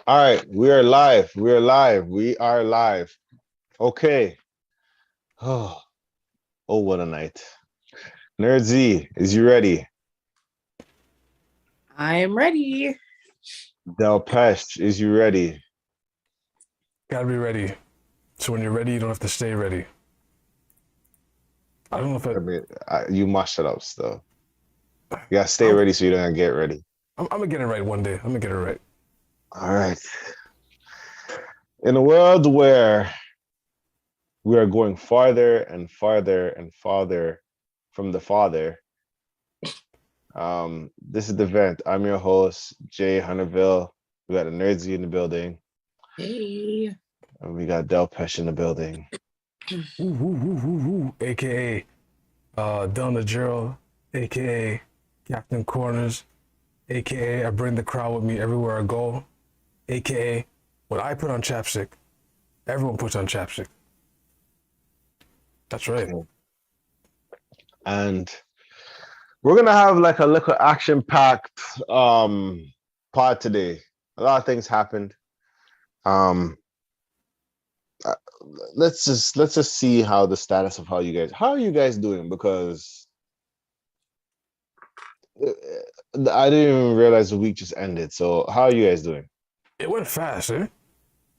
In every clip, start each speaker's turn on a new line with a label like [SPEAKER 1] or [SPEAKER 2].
[SPEAKER 1] All right, we are live. We are live. We are live. Okay. Oh, what a night. Nerd Z, is you ready?
[SPEAKER 2] I am ready.
[SPEAKER 1] Del Pesh, is you ready?
[SPEAKER 3] Gotta be ready. So when you're ready, you don't have to stay ready. I don't know if
[SPEAKER 1] I mean, you must shut up still. You gotta stay
[SPEAKER 3] I'm,
[SPEAKER 1] ready so you don't get ready.
[SPEAKER 3] I'm gonna get it right one day. I'm gonna get it right.
[SPEAKER 1] All right. In a world where we are going farther and farther and farther from the Father, this is the vent. I'm your host, Jay Hunterville. We got a Nerd Z in the building.
[SPEAKER 2] Hey.
[SPEAKER 1] And we got Del Pesh in the building.
[SPEAKER 3] Ooh. AKA Don the Gerald, AKA Captain Corners, AKA I bring the crowd with me everywhere I go, AKA when I put on chapstick, everyone puts on chapstick. That's right.
[SPEAKER 1] And we're gonna have like a little action-packed pod today. A lot of things happened. Um let's just see how the status of how are you guys doing, because I didn't even realize the week just ended. So how are you guys doing?
[SPEAKER 3] It went fast, eh?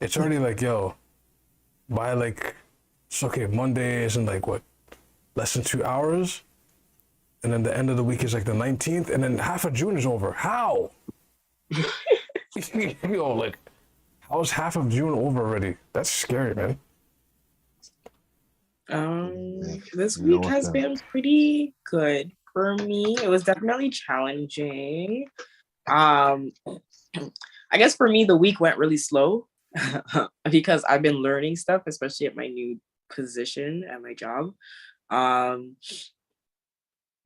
[SPEAKER 3] It's already like, yo, by like, it's okay, Monday isn't like what, less than 2 hours? And then the end of the week is like the 19th, and then half of June is over. How? Yo, like, how is half of June over already? That's scary, man.
[SPEAKER 2] This week has been pretty good for me. It was definitely challenging. I guess for me, the week went really slow because I've been learning stuff, especially at my new position at my job.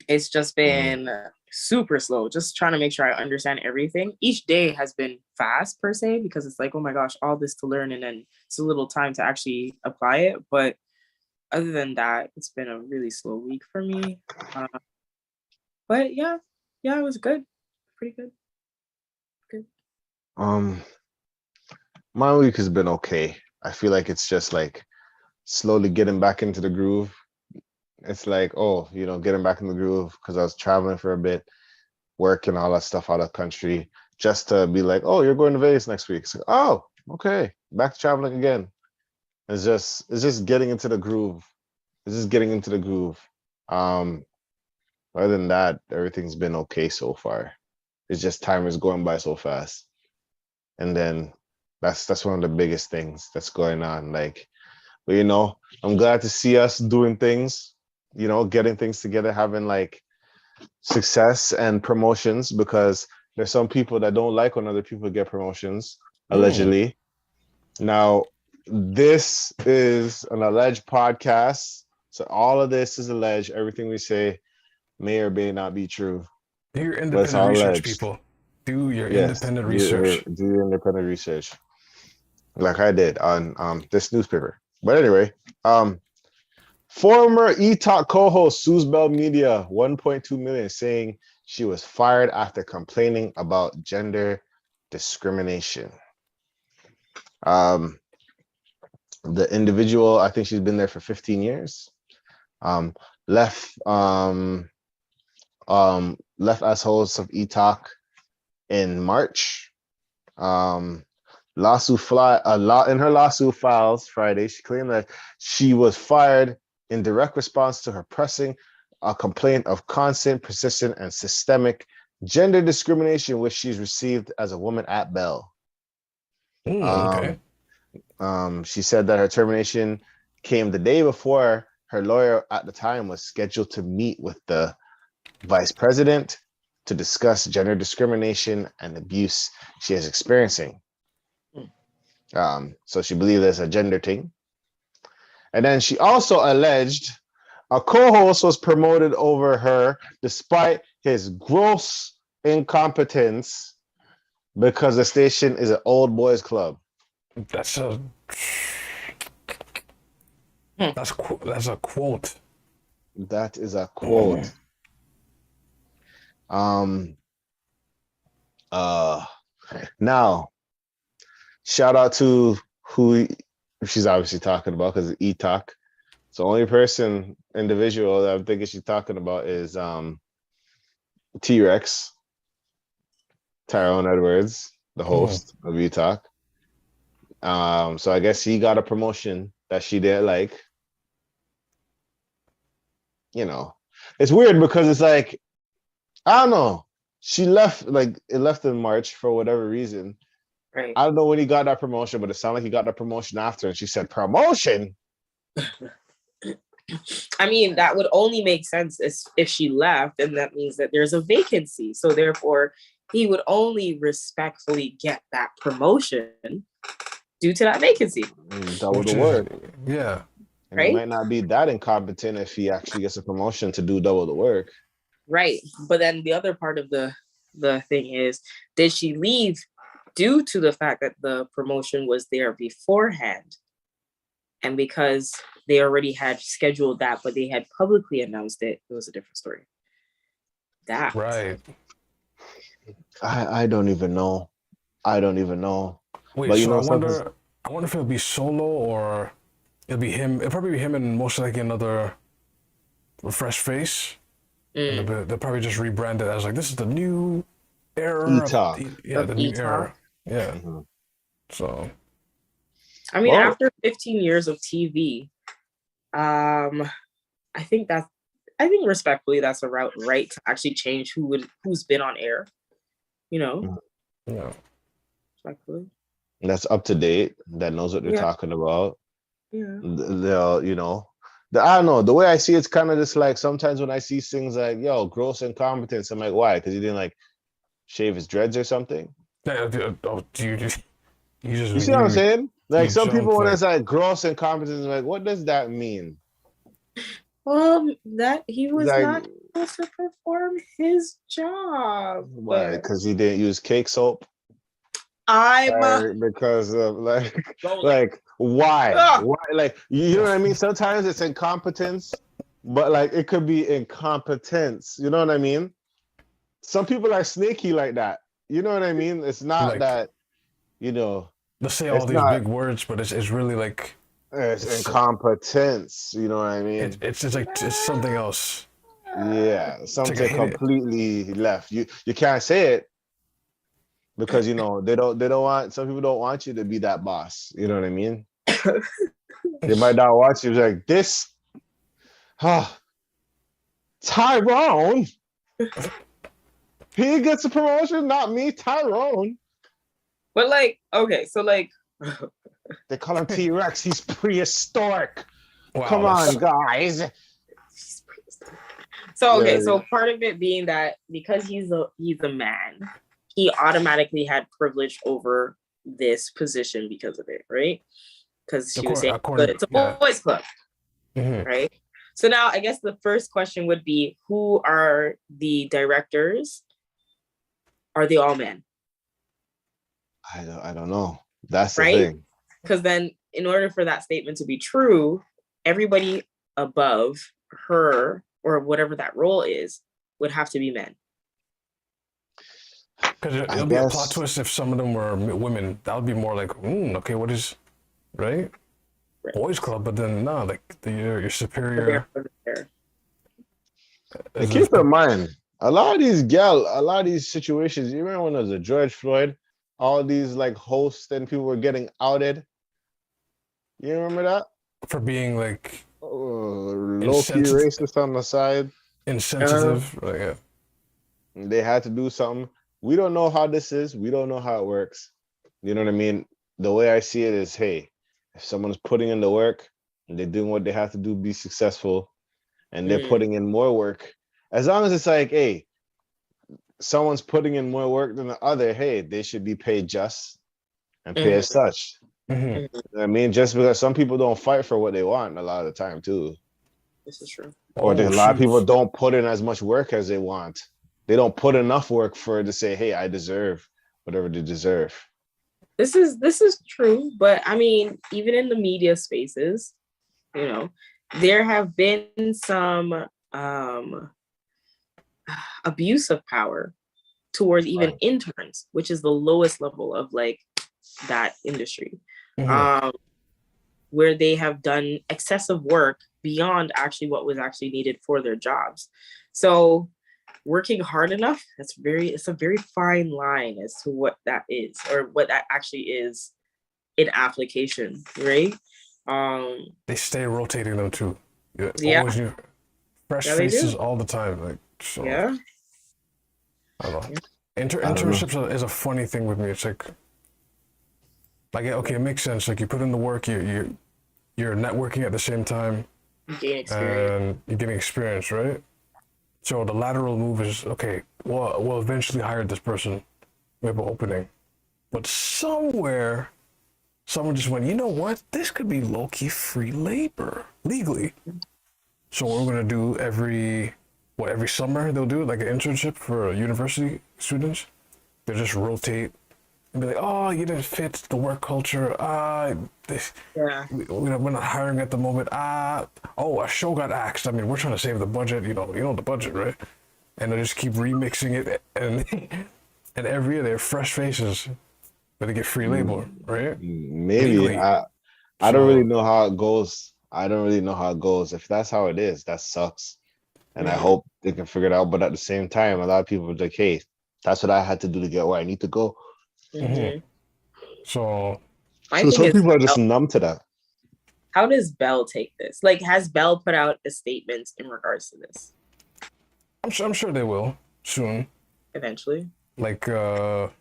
[SPEAKER 2] It's just been super slow, just trying to make sure I understand everything. Each day has been fast per se, because it's like, oh my gosh, all this to learn, and then it's a little time to actually apply it. But other than that, it's been a really slow week for me. But yeah, it was good. Pretty good.
[SPEAKER 1] My week has been okay. I feel like it's just like slowly getting back into the groove. It's like, getting back in the groove because I was traveling for a bit, work and all that stuff out of country, just to be like, oh, you're going to Vegas next week. It's like, oh, okay, back to traveling again. It's just getting into the groove. It's just getting into the groove. Other than that, everything's been okay so far. It's just time is going by so fast. And then that's one of the biggest things that's going on. Like, but I'm glad to see us doing things, getting things together, having like success and promotions, because there's some people that don't like when other people get promotions, allegedly. Now, this is an alleged podcast, so all of this is alleged. Everything we say may or may not be true.
[SPEAKER 3] Do your independent research, people. Do your independent research.
[SPEAKER 1] Do your independent research, like I did on this newspaper. But anyway, former E-Talk co-host Suze Bell Media, 1.2 million, saying she was fired after complaining about gender discrimination. The individual, I think she's been there for 15 years. Left as host of E-Talk in March. In her lawsuit files Friday, she claimed that she was fired in direct response to her pressing a complaint of constant, persistent, and systemic gender discrimination, which she's received as a woman at Bell.
[SPEAKER 3] Okay.
[SPEAKER 1] She said that her termination came the day before her lawyer at the time was scheduled to meet with the vice president to discuss gender discrimination and abuse she is experiencing. So she believed there's a gender thing. And then she also alleged a co-host was promoted over her despite his gross incompetence, because the station is an old boys club.
[SPEAKER 3] That's a quote.
[SPEAKER 1] That is a quote. Now, shout out to who she's obviously talking about because it's E-Talk. So only individual that I'm thinking she's talking about is T-Rex, Tyrone Edwards, the host of E-Talk. So I guess he got a promotion that she didn't like. You know, it's weird because it's like, I don't know. She left, like, it left in March for whatever reason.
[SPEAKER 2] Right.
[SPEAKER 1] I don't know when he got that promotion, but it sounded like he got that promotion after. And she said, promotion?
[SPEAKER 2] I mean, that would only make sense if she left, and that means that there's a vacancy. So therefore, he would only respectfully get that promotion due to that vacancy.
[SPEAKER 1] Double the work.
[SPEAKER 3] Yeah.
[SPEAKER 1] And he might not be that incompetent if he actually gets a promotion to do double the work.
[SPEAKER 2] Right. But then the other part of the thing is, did she leave due to the fact that the promotion was there beforehand? And because they already had scheduled that, but they had publicly announced it, it was a different story. That.
[SPEAKER 3] Right.
[SPEAKER 1] I don't even know. I don't even know.
[SPEAKER 3] Wait,
[SPEAKER 1] but you
[SPEAKER 3] so
[SPEAKER 1] know,
[SPEAKER 3] I wonder if it'll be solo or it'll be him. It'll probably be him and most likely another fresh face. They'll probably just rebrand it as like, this is the new era.
[SPEAKER 1] E-Talk.
[SPEAKER 3] The new era. Yeah. Mm-hmm. So.
[SPEAKER 2] I mean, after 15 years of TV, I think respectfully that's a route right to actually change who's been on air. You know.
[SPEAKER 3] Yeah.
[SPEAKER 2] Respectfully.
[SPEAKER 1] That's up to date. That knows what they're talking about.
[SPEAKER 2] Yeah.
[SPEAKER 1] They'll, you know. I don't know. The way I see it's kind of just like sometimes when I see things like, yo, gross incompetence, I'm like, why? Because he didn't like shave his dreads or something.
[SPEAKER 3] You
[SPEAKER 1] see what I'm saying? Like some people when it's like gross incompetence, like, what does that mean?
[SPEAKER 2] Well, that he was like, not supposed to perform his job.
[SPEAKER 1] Why? Because he didn't use cake soap. Because of like why? Why? Like, you know what I mean? Sometimes it's incompetence, but like it could be incompetence. You know what I mean? Some people are sneaky like that. You know what I mean? It's not like, that, you know.
[SPEAKER 3] They say all these big words, but it's really like
[SPEAKER 1] it's incompetence. You know what I mean?
[SPEAKER 3] It's just like it's something else.
[SPEAKER 1] Yeah, something completely left. You can't say it. Because you know they don't want, some people don't want you to be that boss. You know what I mean? They might not want you like this. Tyrone, he gets a promotion, not me, Tyrone.
[SPEAKER 2] But like, okay, so like
[SPEAKER 1] they call him T-Rex. He's prehistoric. Wow, come on, guys.
[SPEAKER 2] So okay, so part of it being that because he's a man, he automatically had privilege over this position because of it, right? Because she was saying, but it's a boys club, right? So now I guess the first question would be, who are the directors? Are they all men?
[SPEAKER 1] I don't know. That's the thing.
[SPEAKER 2] Because then in order for that statement to be true, everybody above her or whatever that role is would have to be men.
[SPEAKER 3] Because it'll be a plot twist if some of them were women. That would be more like, okay, what is, right? Boys club, but then no, like your superior.
[SPEAKER 1] And keep in mind, a lot of these situations, you remember when there was a George Floyd, all these like hosts and people were getting outed. You remember that?
[SPEAKER 3] For being like
[SPEAKER 1] low-key racist on the side.
[SPEAKER 3] Insensitive. Yeah.
[SPEAKER 1] They had to do something. We don't know how this is. We don't know how it works. You know what I mean? The way I see it is, hey, if someone's putting in the work and they're doing what they have to do, be successful, and they're putting in more work, as long as it's like, hey, someone's putting in more work than the other, hey, they should be paid just and pay as such. You know I mean, just because some people don't fight for what they want a lot of the time too.
[SPEAKER 2] This is true.
[SPEAKER 1] Or a lot of people don't put in as much work as they want. They don't put enough work for it to say, hey, I deserve whatever they deserve.
[SPEAKER 2] This is true, but I mean, even in the media spaces, you know, there have been some abuse of power towards even interns, which is the lowest level of like that industry,
[SPEAKER 3] Mhm.
[SPEAKER 2] where they have done excessive work beyond actually what was actually needed for their jobs. So working hard enough, it's a very fine line as to what that is, or what that actually is in application, right?
[SPEAKER 3] They stay rotating them too.
[SPEAKER 2] Yeah,
[SPEAKER 3] Always new, fresh
[SPEAKER 2] yeah, they
[SPEAKER 3] faces
[SPEAKER 2] do.
[SPEAKER 3] all the time. Like so,
[SPEAKER 2] Yeah.
[SPEAKER 3] I don't know.
[SPEAKER 2] Yeah.
[SPEAKER 1] I don't know.
[SPEAKER 3] Internships is a funny thing with me. It's like okay, it makes sense. Like you put in the work, you're networking at the same time,
[SPEAKER 2] Gain experience.
[SPEAKER 3] and you're getting experience, right? So the lateral move is okay. We'll eventually hire this person. We have an opening, but somewhere, someone just went. You know what? This could be low-key free labor legally. So what we're gonna do every summer they'll do like an internship for university students. They just rotate and be like, oh, you didn't fit the work culture.
[SPEAKER 2] Yeah.
[SPEAKER 3] We're not hiring at the moment. Oh, a show got axed. I mean, we're trying to save the budget. You know the budget, right? And they just keep remixing it, and and every year they're fresh faces, but they get free labor, right?
[SPEAKER 1] Maybe
[SPEAKER 3] Legally.
[SPEAKER 1] I don't really
[SPEAKER 3] So
[SPEAKER 1] know how it goes. I don't really know how it goes. If that's how it is, that sucks. And I
[SPEAKER 2] Mhm.
[SPEAKER 1] hope they can figure it out. But at the same time, a lot of people are like, hey, that's what I had to do to get where I need to go.
[SPEAKER 3] mhm.
[SPEAKER 2] Mhm.
[SPEAKER 3] so
[SPEAKER 2] My
[SPEAKER 1] So
[SPEAKER 2] thing
[SPEAKER 1] some
[SPEAKER 2] is,
[SPEAKER 1] people are just numb to that.
[SPEAKER 2] how does Bell take this? Like, has Bell put out a statement in regards to this
[SPEAKER 3] I'm sure they will soon.
[SPEAKER 2] eventually?
[SPEAKER 3] Like probably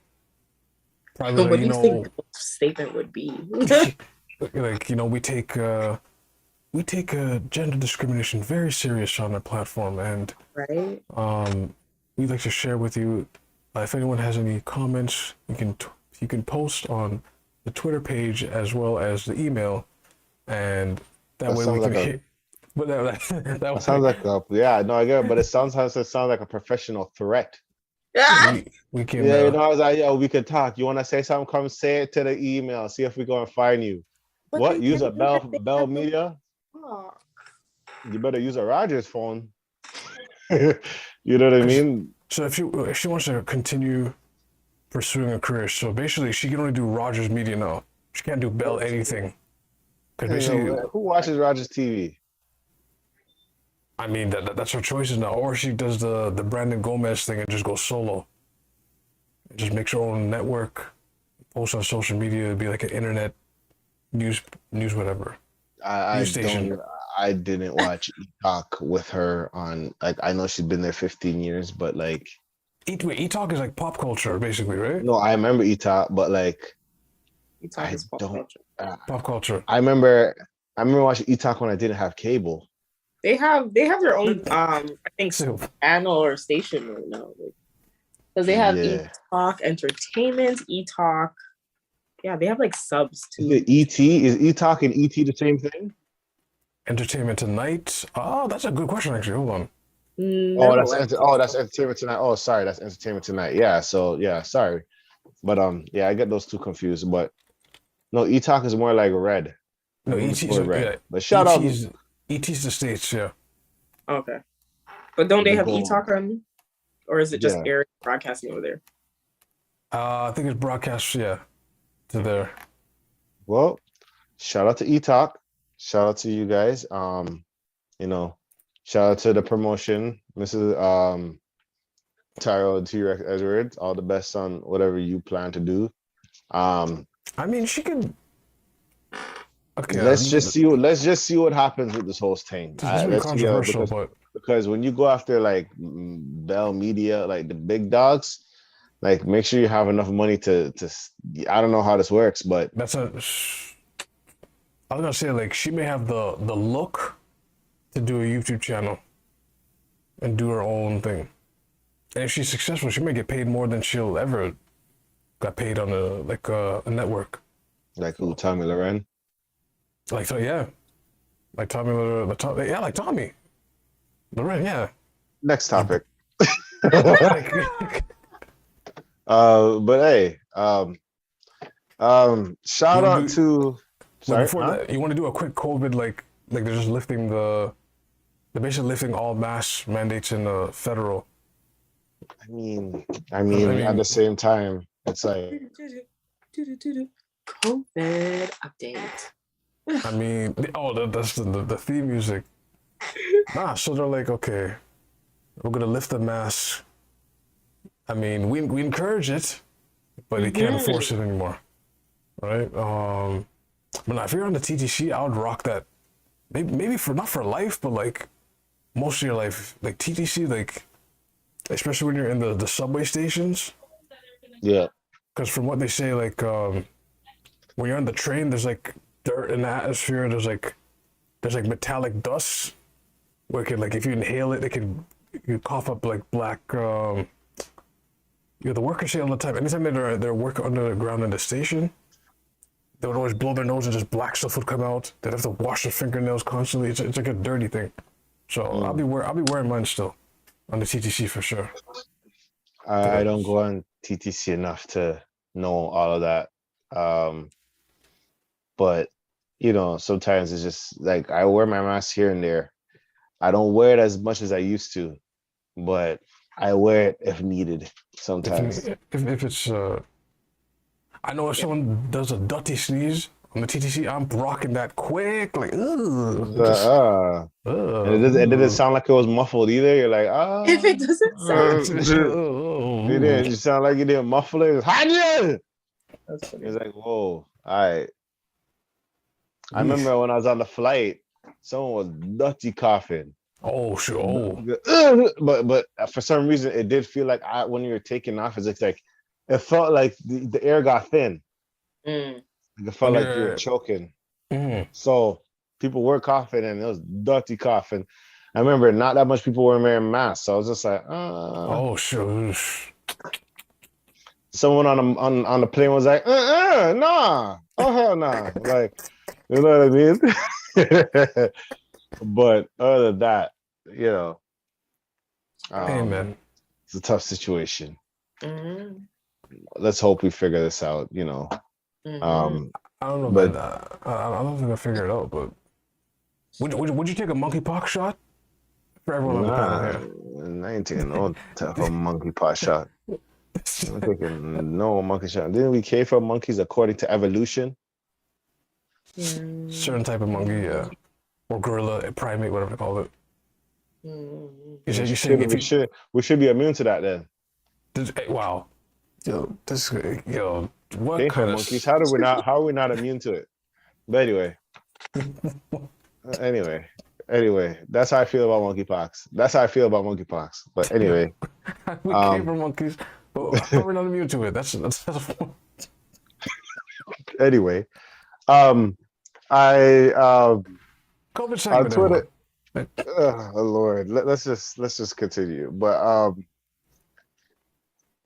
[SPEAKER 2] What
[SPEAKER 3] like
[SPEAKER 2] do you think the statement would be?
[SPEAKER 3] like we take gender discrimination very serious on our platform, and
[SPEAKER 2] Right?
[SPEAKER 3] we'd like to share with you if anyone has any comments, you can post on the Twitter page as well as the email, and that
[SPEAKER 1] That
[SPEAKER 3] way we
[SPEAKER 1] sounds
[SPEAKER 3] can
[SPEAKER 1] like a
[SPEAKER 3] hit. But
[SPEAKER 1] that
[SPEAKER 3] that
[SPEAKER 1] sounds
[SPEAKER 3] way
[SPEAKER 1] like a yeah, no, I get it, but it sounds like a professional threat.
[SPEAKER 2] Ah!
[SPEAKER 3] we can
[SPEAKER 1] Yeah, I was like, yo, we could talk. You want to say something? Come say it to the email. See if we go and find you.
[SPEAKER 2] But
[SPEAKER 1] What?
[SPEAKER 2] they
[SPEAKER 1] Use
[SPEAKER 2] never
[SPEAKER 1] a
[SPEAKER 2] let they
[SPEAKER 1] Bell
[SPEAKER 2] have no
[SPEAKER 1] Media?
[SPEAKER 2] talk.
[SPEAKER 1] You better use a Rogers phone. You know what I mean?
[SPEAKER 3] so if she wants to continue pursuing a career, so basically she can only do Rogers Media now. She can't do Bell anything. Because
[SPEAKER 1] Hey,
[SPEAKER 3] basically,
[SPEAKER 1] yo, who watches Rogers TV?
[SPEAKER 3] I mean, that's her choices now. Or she does the Brandon Gomez thing and just goes solo. Just makes her own network, posts on social media, it'd be like an internet news whatever.
[SPEAKER 1] I
[SPEAKER 3] News station.
[SPEAKER 1] don't. I didn't watch E-Talk with her on. Like, I know she's been there 15 years, but like,
[SPEAKER 3] E-Talk is like pop culture, basically, right?
[SPEAKER 1] no, I remember E-Talk, but like,
[SPEAKER 2] You talk
[SPEAKER 1] I
[SPEAKER 2] is pop
[SPEAKER 1] don't.
[SPEAKER 2] culture.
[SPEAKER 3] Pop culture.
[SPEAKER 1] I remember. I remember watching E-Talk when I didn't have cable.
[SPEAKER 2] They have their own I think
[SPEAKER 3] So,
[SPEAKER 2] channel or station right now. Because they have
[SPEAKER 1] Yeah.
[SPEAKER 2] E-Talk Entertainment, E-Talk. Yeah, they have like subs
[SPEAKER 1] Is
[SPEAKER 2] too.
[SPEAKER 1] it E.T.? Is E-Talk and E.T. the same thing?
[SPEAKER 3] Entertainment Tonight. Oh, that's a good question, actually. Hold on.
[SPEAKER 1] Oh,
[SPEAKER 2] No,
[SPEAKER 1] that's Entertainment Tonight. Oh, sorry, that's Entertainment Tonight. Yeah, so yeah, sorry. But yeah, I get those two confused. But no, E-Talk is more like Red.
[SPEAKER 3] No,
[SPEAKER 1] Even
[SPEAKER 3] ET's,
[SPEAKER 1] before Red.
[SPEAKER 3] yeah,
[SPEAKER 1] But shout out
[SPEAKER 3] ET's the States, yeah.
[SPEAKER 2] Okay. But don't they
[SPEAKER 1] the
[SPEAKER 2] have
[SPEAKER 1] gold.
[SPEAKER 2] E-Talk on? Or is it just
[SPEAKER 1] Yeah.
[SPEAKER 2] air broadcasting over there?
[SPEAKER 3] I think it's broadcast, yeah, to there.
[SPEAKER 1] Well, shout out to E-Talk. Shout out to you guys. You know, shout out to the promotion, Mrs. Tyrell T-Rex Edwards. All the best on whatever you plan to do.
[SPEAKER 3] I mean, she could. Okay,
[SPEAKER 1] let's just see what happens with this whole thing.
[SPEAKER 3] this is
[SPEAKER 1] Let's see
[SPEAKER 3] controversial, but
[SPEAKER 1] because when you go after like Bell Media, like the big dogs, like make sure you have enough money to I don't know how this works, but
[SPEAKER 3] that's a. I was gonna say like she may have the look to do a YouTube channel and do her own thing, and if she's successful, she may get paid more than she'll ever got paid on a network.
[SPEAKER 1] like who, Tommy Loren?
[SPEAKER 3] Like so, yeah, like Tommy, yeah, like Tommy Loren, yeah.
[SPEAKER 1] Next topic.
[SPEAKER 3] Like,
[SPEAKER 1] But hey, shout out to sorry,
[SPEAKER 3] before that, you want to do a quick COVID like they're just lifting they're basically lifting all mask mandates in the federal.
[SPEAKER 1] I mean, at the same time, it's like
[SPEAKER 2] COVID update.
[SPEAKER 3] I mean, that's the theme music. Nah, so they're like, okay, we're gonna lift the mask. I mean, we encourage it, but you can't enforce it anymore, right? But now, if you're on the TTC, I would rock that. Maybe for not for life, but like most of your life, like TTC, like especially when you're in the subway stations.
[SPEAKER 1] Yeah.
[SPEAKER 3] Because from what they say, like when you're on the train, there's like dirt in the atmosphere. There's like metallic dust. Where it can, like, if you inhale it, you cough up like black. The workers say all the time. Anytime they're working underground in the station, they would always blow their nose and just black stuff would come out. They'd have to wash their fingernails constantly. It's like a dirty thing. So I'll be wearing mine still on the TTC for sure.
[SPEAKER 1] I don't go on TTC enough to know all of that. But you know, sometimes it's just like I wear my mask here and there. I don't wear it as much as I used to, but I wear it if needed sometimes.
[SPEAKER 3] If it's I know if someone does a dirty sneeze on the TTC, I'm rocking that quick, like
[SPEAKER 1] And it didn't sound like it was muffled either. You're like,
[SPEAKER 2] If it doesn't sound,
[SPEAKER 1] you didn't. You sound like you didn't muffle it.
[SPEAKER 2] that's funny.
[SPEAKER 1] It's like, whoa, all right. I remember when I was on the flight, someone was dirty coughing.
[SPEAKER 3] Oh, sure.
[SPEAKER 1] But for some reason, it did feel like when you were taking off, it's like it felt like the air got thin. It felt like you were choking. So people were coughing, and it was dirty coughing. I remember not that much people were wearing masks, so I was just like,
[SPEAKER 3] oh, sure.
[SPEAKER 1] Someone on the plane was like, nah, oh hell nah, like, you know what I mean? But other than that, you know,
[SPEAKER 3] Hey, man.
[SPEAKER 1] it's a tough situation. Let's hope we figure this out, you know.
[SPEAKER 3] I don't know about that. I don't think I'll figure it out, but would you take a monkeypox shot? For everyone on the panel here.
[SPEAKER 1] I ain't taking no type of monkeypox shot. I'm taking no monkey shot. Didn't we care for monkeys according to evolution?
[SPEAKER 3] Certain type of monkey, yeah. Or gorilla, primate, whatever they call it.
[SPEAKER 1] We should be immune to that then.
[SPEAKER 3] Wow. What
[SPEAKER 1] Okay,
[SPEAKER 3] kind of
[SPEAKER 1] monkeys? How are we not immune to it? But anyway, that's how I feel about monkeypox. But anyway,
[SPEAKER 3] we came from monkeys, but how are we not immune to it? That's
[SPEAKER 1] anyway,
[SPEAKER 3] COVID
[SPEAKER 1] on
[SPEAKER 3] segment.
[SPEAKER 1] Twitter. Oh Lord, let's just continue. But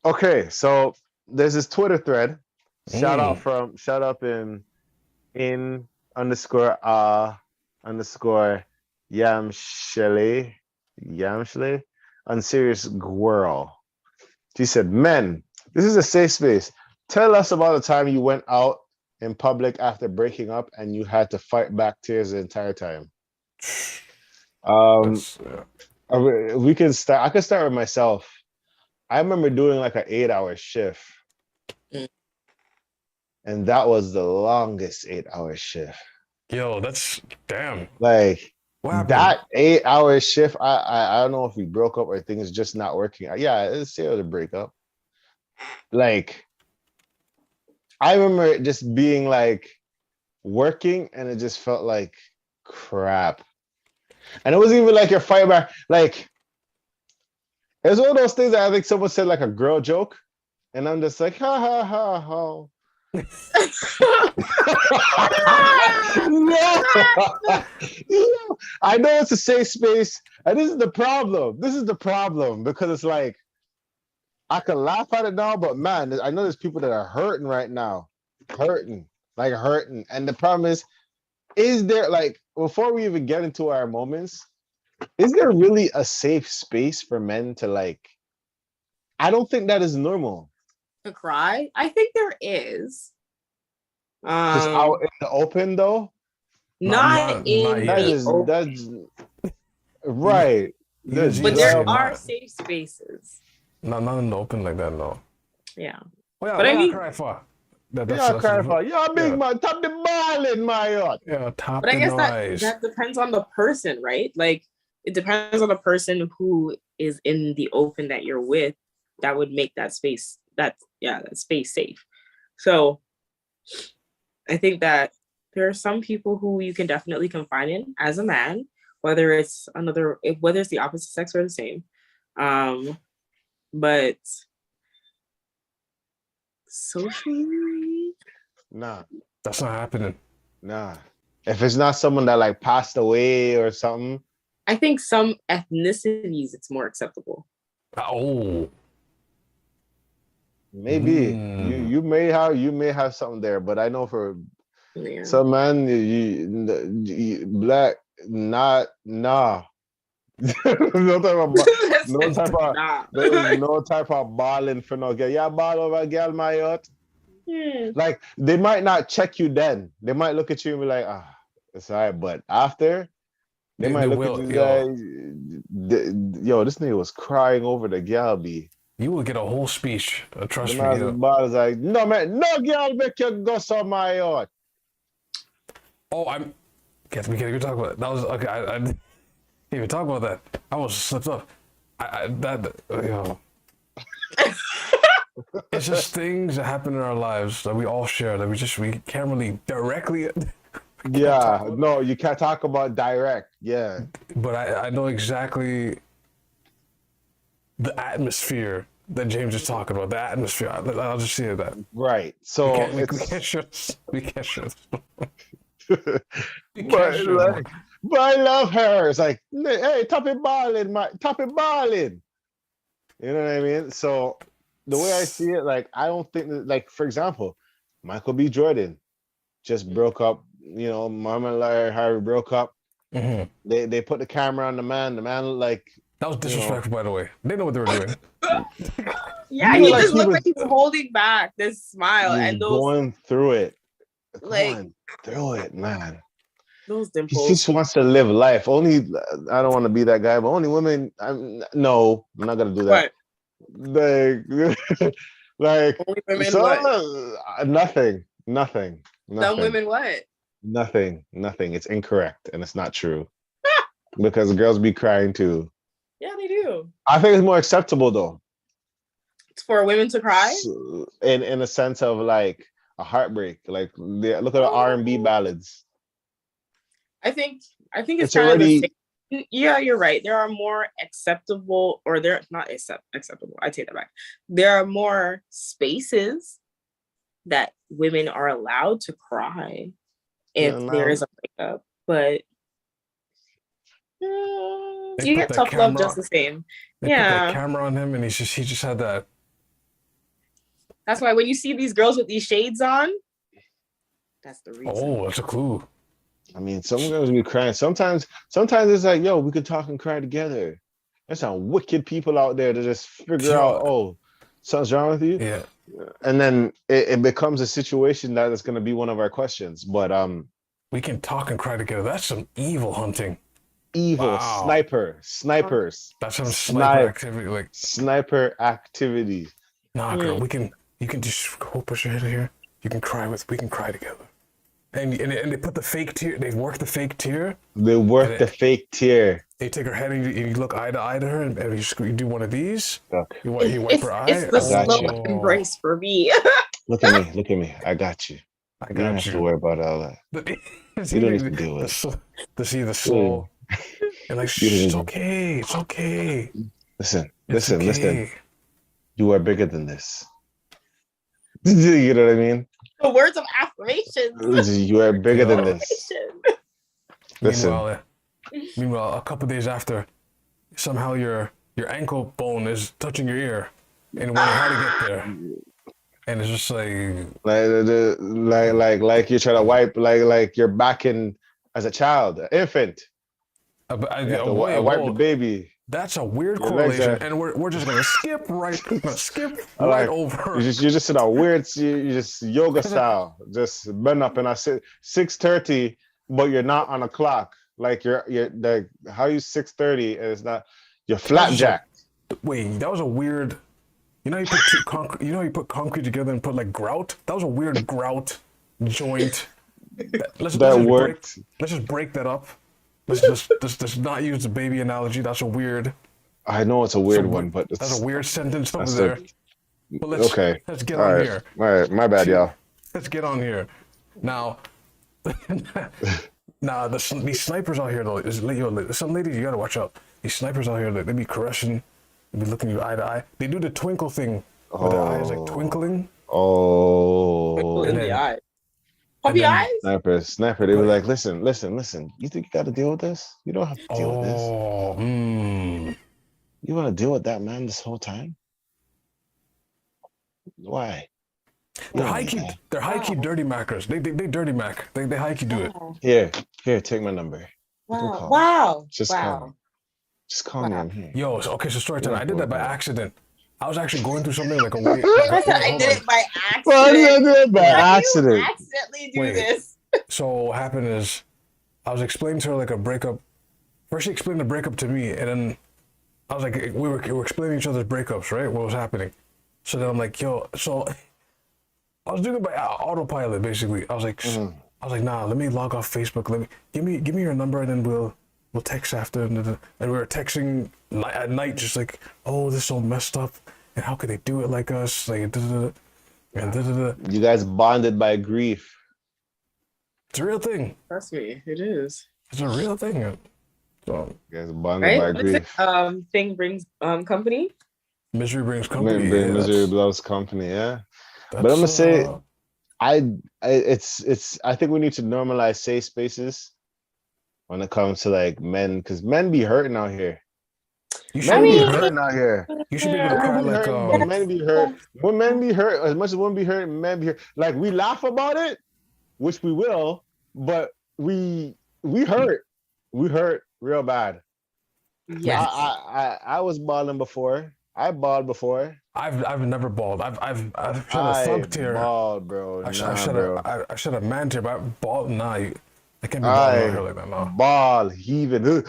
[SPEAKER 1] okay, so there's this Twitter thread. Shout out in underscore Yamshle unserious girl. She said, "Men, this is a safe space. Tell us about the time you went out in public after breaking up and you had to fight back tears the entire time." We can start. I can start with myself. I remember doing like an 8-hour shift, and that was the longest 8-hour shift.
[SPEAKER 3] Yo, that's damn.
[SPEAKER 1] Like that 8-hour shift. I don't know if we broke up or things just not working. Yeah, it's still a breakup. Like I remember it just being like working, and it just felt like crap. And it wasn't even like your fight back. Like it was one of those things that I think someone said like a girl joke, and I'm just like, ha ha ha ha. No. I know it's a safe space, and this is the problem. Because it's like I can laugh at it now, but man, I know there's people that are hurting right now, hurting. And the problem is there, like, before we even get into our moments, is there really a safe space for men to, like? I don't think that is normal.
[SPEAKER 2] To cry? I think there is.
[SPEAKER 1] Just out in the open, though.
[SPEAKER 2] Not in the open.
[SPEAKER 1] That's right.
[SPEAKER 2] But there are safe spaces.
[SPEAKER 3] Not in the open like that, no.
[SPEAKER 2] Yeah.
[SPEAKER 3] Well, yeah,
[SPEAKER 2] but I mean,
[SPEAKER 3] cry for.
[SPEAKER 1] You're crying for, you're a big man, top the ball in my yacht.
[SPEAKER 3] Yeah, top
[SPEAKER 2] But I
[SPEAKER 3] the
[SPEAKER 2] guess
[SPEAKER 3] noise.
[SPEAKER 2] that depends on the person, right? Like it depends on the person who is in the open that you're with that would make that space that space safe. So I think that there are some people who you can definitely confide in as a man, whether it's the opposite sex or the same. But socially,
[SPEAKER 1] Nah,
[SPEAKER 3] That's not happening.
[SPEAKER 1] nah. If it's not someone that like passed away or something,
[SPEAKER 2] I think some ethnicities it's more acceptable.
[SPEAKER 3] Oh,
[SPEAKER 1] maybe you may have something there, but I know for
[SPEAKER 2] Yeah.
[SPEAKER 1] some man, you black, not nah. no type of balling for no girl. Yeah, ball over a girl, my yacht. Like they might not check you then. They might look at you and be like, it's all right. But after, they might look at you like, yo, this nigga was crying over the girl, B.
[SPEAKER 3] You will get a whole speech. Trust me.
[SPEAKER 1] The ball is like, no man, no girl make you go on my yacht.
[SPEAKER 3] Oh, we can't even talk about it. That was okay. I didn't even talk about that. I almost slipped up. It's just things that happen in our lives that we all share that we can't really directly.
[SPEAKER 1] Yeah, no, you can't talk about direct. Yeah,
[SPEAKER 3] but I know exactly the atmosphere that James is talking about. The atmosphere. I'll just say that.
[SPEAKER 1] Right. So
[SPEAKER 3] we can't shut.
[SPEAKER 1] But I love her. It's like, hey, top it balling. You know what I mean? So the way I see it, like, I don't think that, like, for example, Michael B. Jordan just broke up. You know, Muhammad Ali Harry broke up.
[SPEAKER 3] Mm-hmm.
[SPEAKER 1] They put the camera on the man. The man, like,
[SPEAKER 3] that was disrespectful, by the way. They know what they were doing.
[SPEAKER 2] Yeah, he just looked like he was holding back this smile and those
[SPEAKER 1] going through it.
[SPEAKER 2] Like
[SPEAKER 1] going through it, man.
[SPEAKER 2] Those dimples.
[SPEAKER 1] He just wants to live life. Only I don't want to be that guy, but only women. No, I'm not gonna do that. What? Like
[SPEAKER 2] only women
[SPEAKER 1] so,
[SPEAKER 2] what?
[SPEAKER 1] Nothing.
[SPEAKER 2] Some women what?
[SPEAKER 1] Nothing. It's incorrect and it's not true. Because girls be crying too.
[SPEAKER 2] Yeah, they do.
[SPEAKER 1] I think it's more acceptable though.
[SPEAKER 2] It's for women to cry?
[SPEAKER 1] So, in a sense of like a heartbreak. Like look at the R&B ballads.
[SPEAKER 2] I think it's kind
[SPEAKER 1] already.
[SPEAKER 2] Of the same. Yeah, you're right. There are more acceptable, or they're not acceptable. I take that back. There are more spaces that women are allowed to cry if there is a breakup, but you get tough love just the same.
[SPEAKER 3] They put that camera on him, and he just had that.
[SPEAKER 2] That's why when you see these girls with these shades on, that's the reason.
[SPEAKER 3] Oh, that's a clue.
[SPEAKER 1] I mean, some girls be crying. Sometimes it's like, yo, we could talk and cry together. There's some wicked people out there to just figure out, oh, something's wrong with you.
[SPEAKER 3] Yeah.
[SPEAKER 1] And then it becomes a situation that is going to be one of our questions. But
[SPEAKER 3] we can talk and cry together. That's some evil hunting.
[SPEAKER 1] Evil snipers.
[SPEAKER 3] That's some sniper activity. Like
[SPEAKER 1] sniper activity.
[SPEAKER 3] Nah, girl, you can just go push your head here. We can cry together. And they put the fake tear. They work the fake tear. They take her head and you look eye to eye to her, and you do one of these.
[SPEAKER 1] Look.
[SPEAKER 3] You wipe her eye.
[SPEAKER 2] It's the slow embrace for me.
[SPEAKER 1] Look at me. I got you. You don't have to worry about all that. You don't need to do it.
[SPEAKER 3] To see the slow. And like, it's okay. It's okay.
[SPEAKER 1] Listen. You are bigger than this. You know what I mean?
[SPEAKER 2] The words of affirmation.
[SPEAKER 1] You are bigger than this. Listen.
[SPEAKER 3] Meanwhile, a couple days after, somehow your ankle bone is touching your ear, and wondering how to get there. And it's just like you're trying to wipe like you're back in as a child, an infant. Wipe
[SPEAKER 1] the baby.
[SPEAKER 3] That's a weird correlation, and we're just gonna skip right. Over.
[SPEAKER 1] You're just in a weird, you just yoga style, just bend up, and I sit 6:30, but you're not on a clock. Like you're like how you 6:30 and it's not. You're flapjack.
[SPEAKER 3] Wait, that was a weird You know, you put you put concrete together and put like grout. That was a weird grout joint. Let's
[SPEAKER 1] That
[SPEAKER 3] just break.
[SPEAKER 1] worked.
[SPEAKER 3] Let's just break that up. Let's not use the baby analogy. That's a weird.
[SPEAKER 1] I know it's a weird one, but
[SPEAKER 3] That's
[SPEAKER 1] it's
[SPEAKER 3] a weird sentence over
[SPEAKER 1] that's
[SPEAKER 3] there. But
[SPEAKER 1] okay.
[SPEAKER 3] let's get
[SPEAKER 1] All
[SPEAKER 3] on
[SPEAKER 1] right.
[SPEAKER 3] here.
[SPEAKER 1] All right. My bad, y'all.
[SPEAKER 3] Let's get on here. Now, these snipers out here though, some ladies you gotta watch out. These snipers out here, they be caressing, they be looking you eye to eye. They do the twinkle thing, where their eyes like twinkling.
[SPEAKER 1] Oh.
[SPEAKER 2] In the
[SPEAKER 3] then-
[SPEAKER 2] eye. Puppy eyes?
[SPEAKER 1] Sniper. They were like, listen. You think you got to deal with this? You don't have to deal with this.
[SPEAKER 3] Oh,
[SPEAKER 1] You want to deal with that man this whole time? Why? You
[SPEAKER 3] They're
[SPEAKER 1] don't
[SPEAKER 3] high
[SPEAKER 1] need
[SPEAKER 3] key.
[SPEAKER 1] that.
[SPEAKER 3] They're high key dirty mackers. They dirty mac. They high key do it.
[SPEAKER 1] Here, take my number.
[SPEAKER 2] Wow. Wow.
[SPEAKER 1] Just call me. Just call me. I'm here.
[SPEAKER 3] Yo, okay, so story time.
[SPEAKER 1] Yeah,
[SPEAKER 3] I did that by
[SPEAKER 1] yeah.
[SPEAKER 3] accident. I was actually going through something like a way.
[SPEAKER 2] I said I did it by
[SPEAKER 1] Well,
[SPEAKER 2] accident.
[SPEAKER 1] you did it by
[SPEAKER 2] How do you
[SPEAKER 1] accident.
[SPEAKER 2] accidentally do
[SPEAKER 3] Wait.
[SPEAKER 2] this?
[SPEAKER 3] So what happened is, I was explaining to her like a breakup. First, she explained the breakup to me, and then I was like, we were explaining each other's breakups, right? What was happening? So then I'm like, yo, so I was doing it by autopilot, basically. I was like, nah, let me log off Facebook. Let me give me your number, and then we'll text after. And we were texting at night, just like, oh, this is so messed up, and how could they do it like us? Like, and
[SPEAKER 1] You guys bonded by grief.
[SPEAKER 3] it's a real thing.
[SPEAKER 2] Trust me, it is.
[SPEAKER 3] It's a real thing. So
[SPEAKER 1] You guys bonded
[SPEAKER 2] Right?
[SPEAKER 1] by
[SPEAKER 2] What is
[SPEAKER 1] grief.
[SPEAKER 2] it? Thing brings company.
[SPEAKER 3] misery brings company.
[SPEAKER 1] Misery loves company. Yeah. But I'm gonna say, I think we need to normalize safe spaces when it comes to like men, because men be hurting out here.
[SPEAKER 3] you
[SPEAKER 1] Men be
[SPEAKER 3] should
[SPEAKER 1] hurting out here.
[SPEAKER 3] you should be able to cry
[SPEAKER 1] Men be
[SPEAKER 3] like
[SPEAKER 1] hurting, but men be hurt. When men be hurt, as much as women be hurt, men be hurt. Like we laugh about it, which we will, but we hurt. We hurt real bad.
[SPEAKER 2] Yes.
[SPEAKER 1] I was balling before. I balled before.
[SPEAKER 3] I've never balled. I've shed a thug tear.
[SPEAKER 1] Balled, bro.
[SPEAKER 3] I shed a man tear, but I balled. Nah, I can't be balling out here like that. No.
[SPEAKER 1] Ball heaving.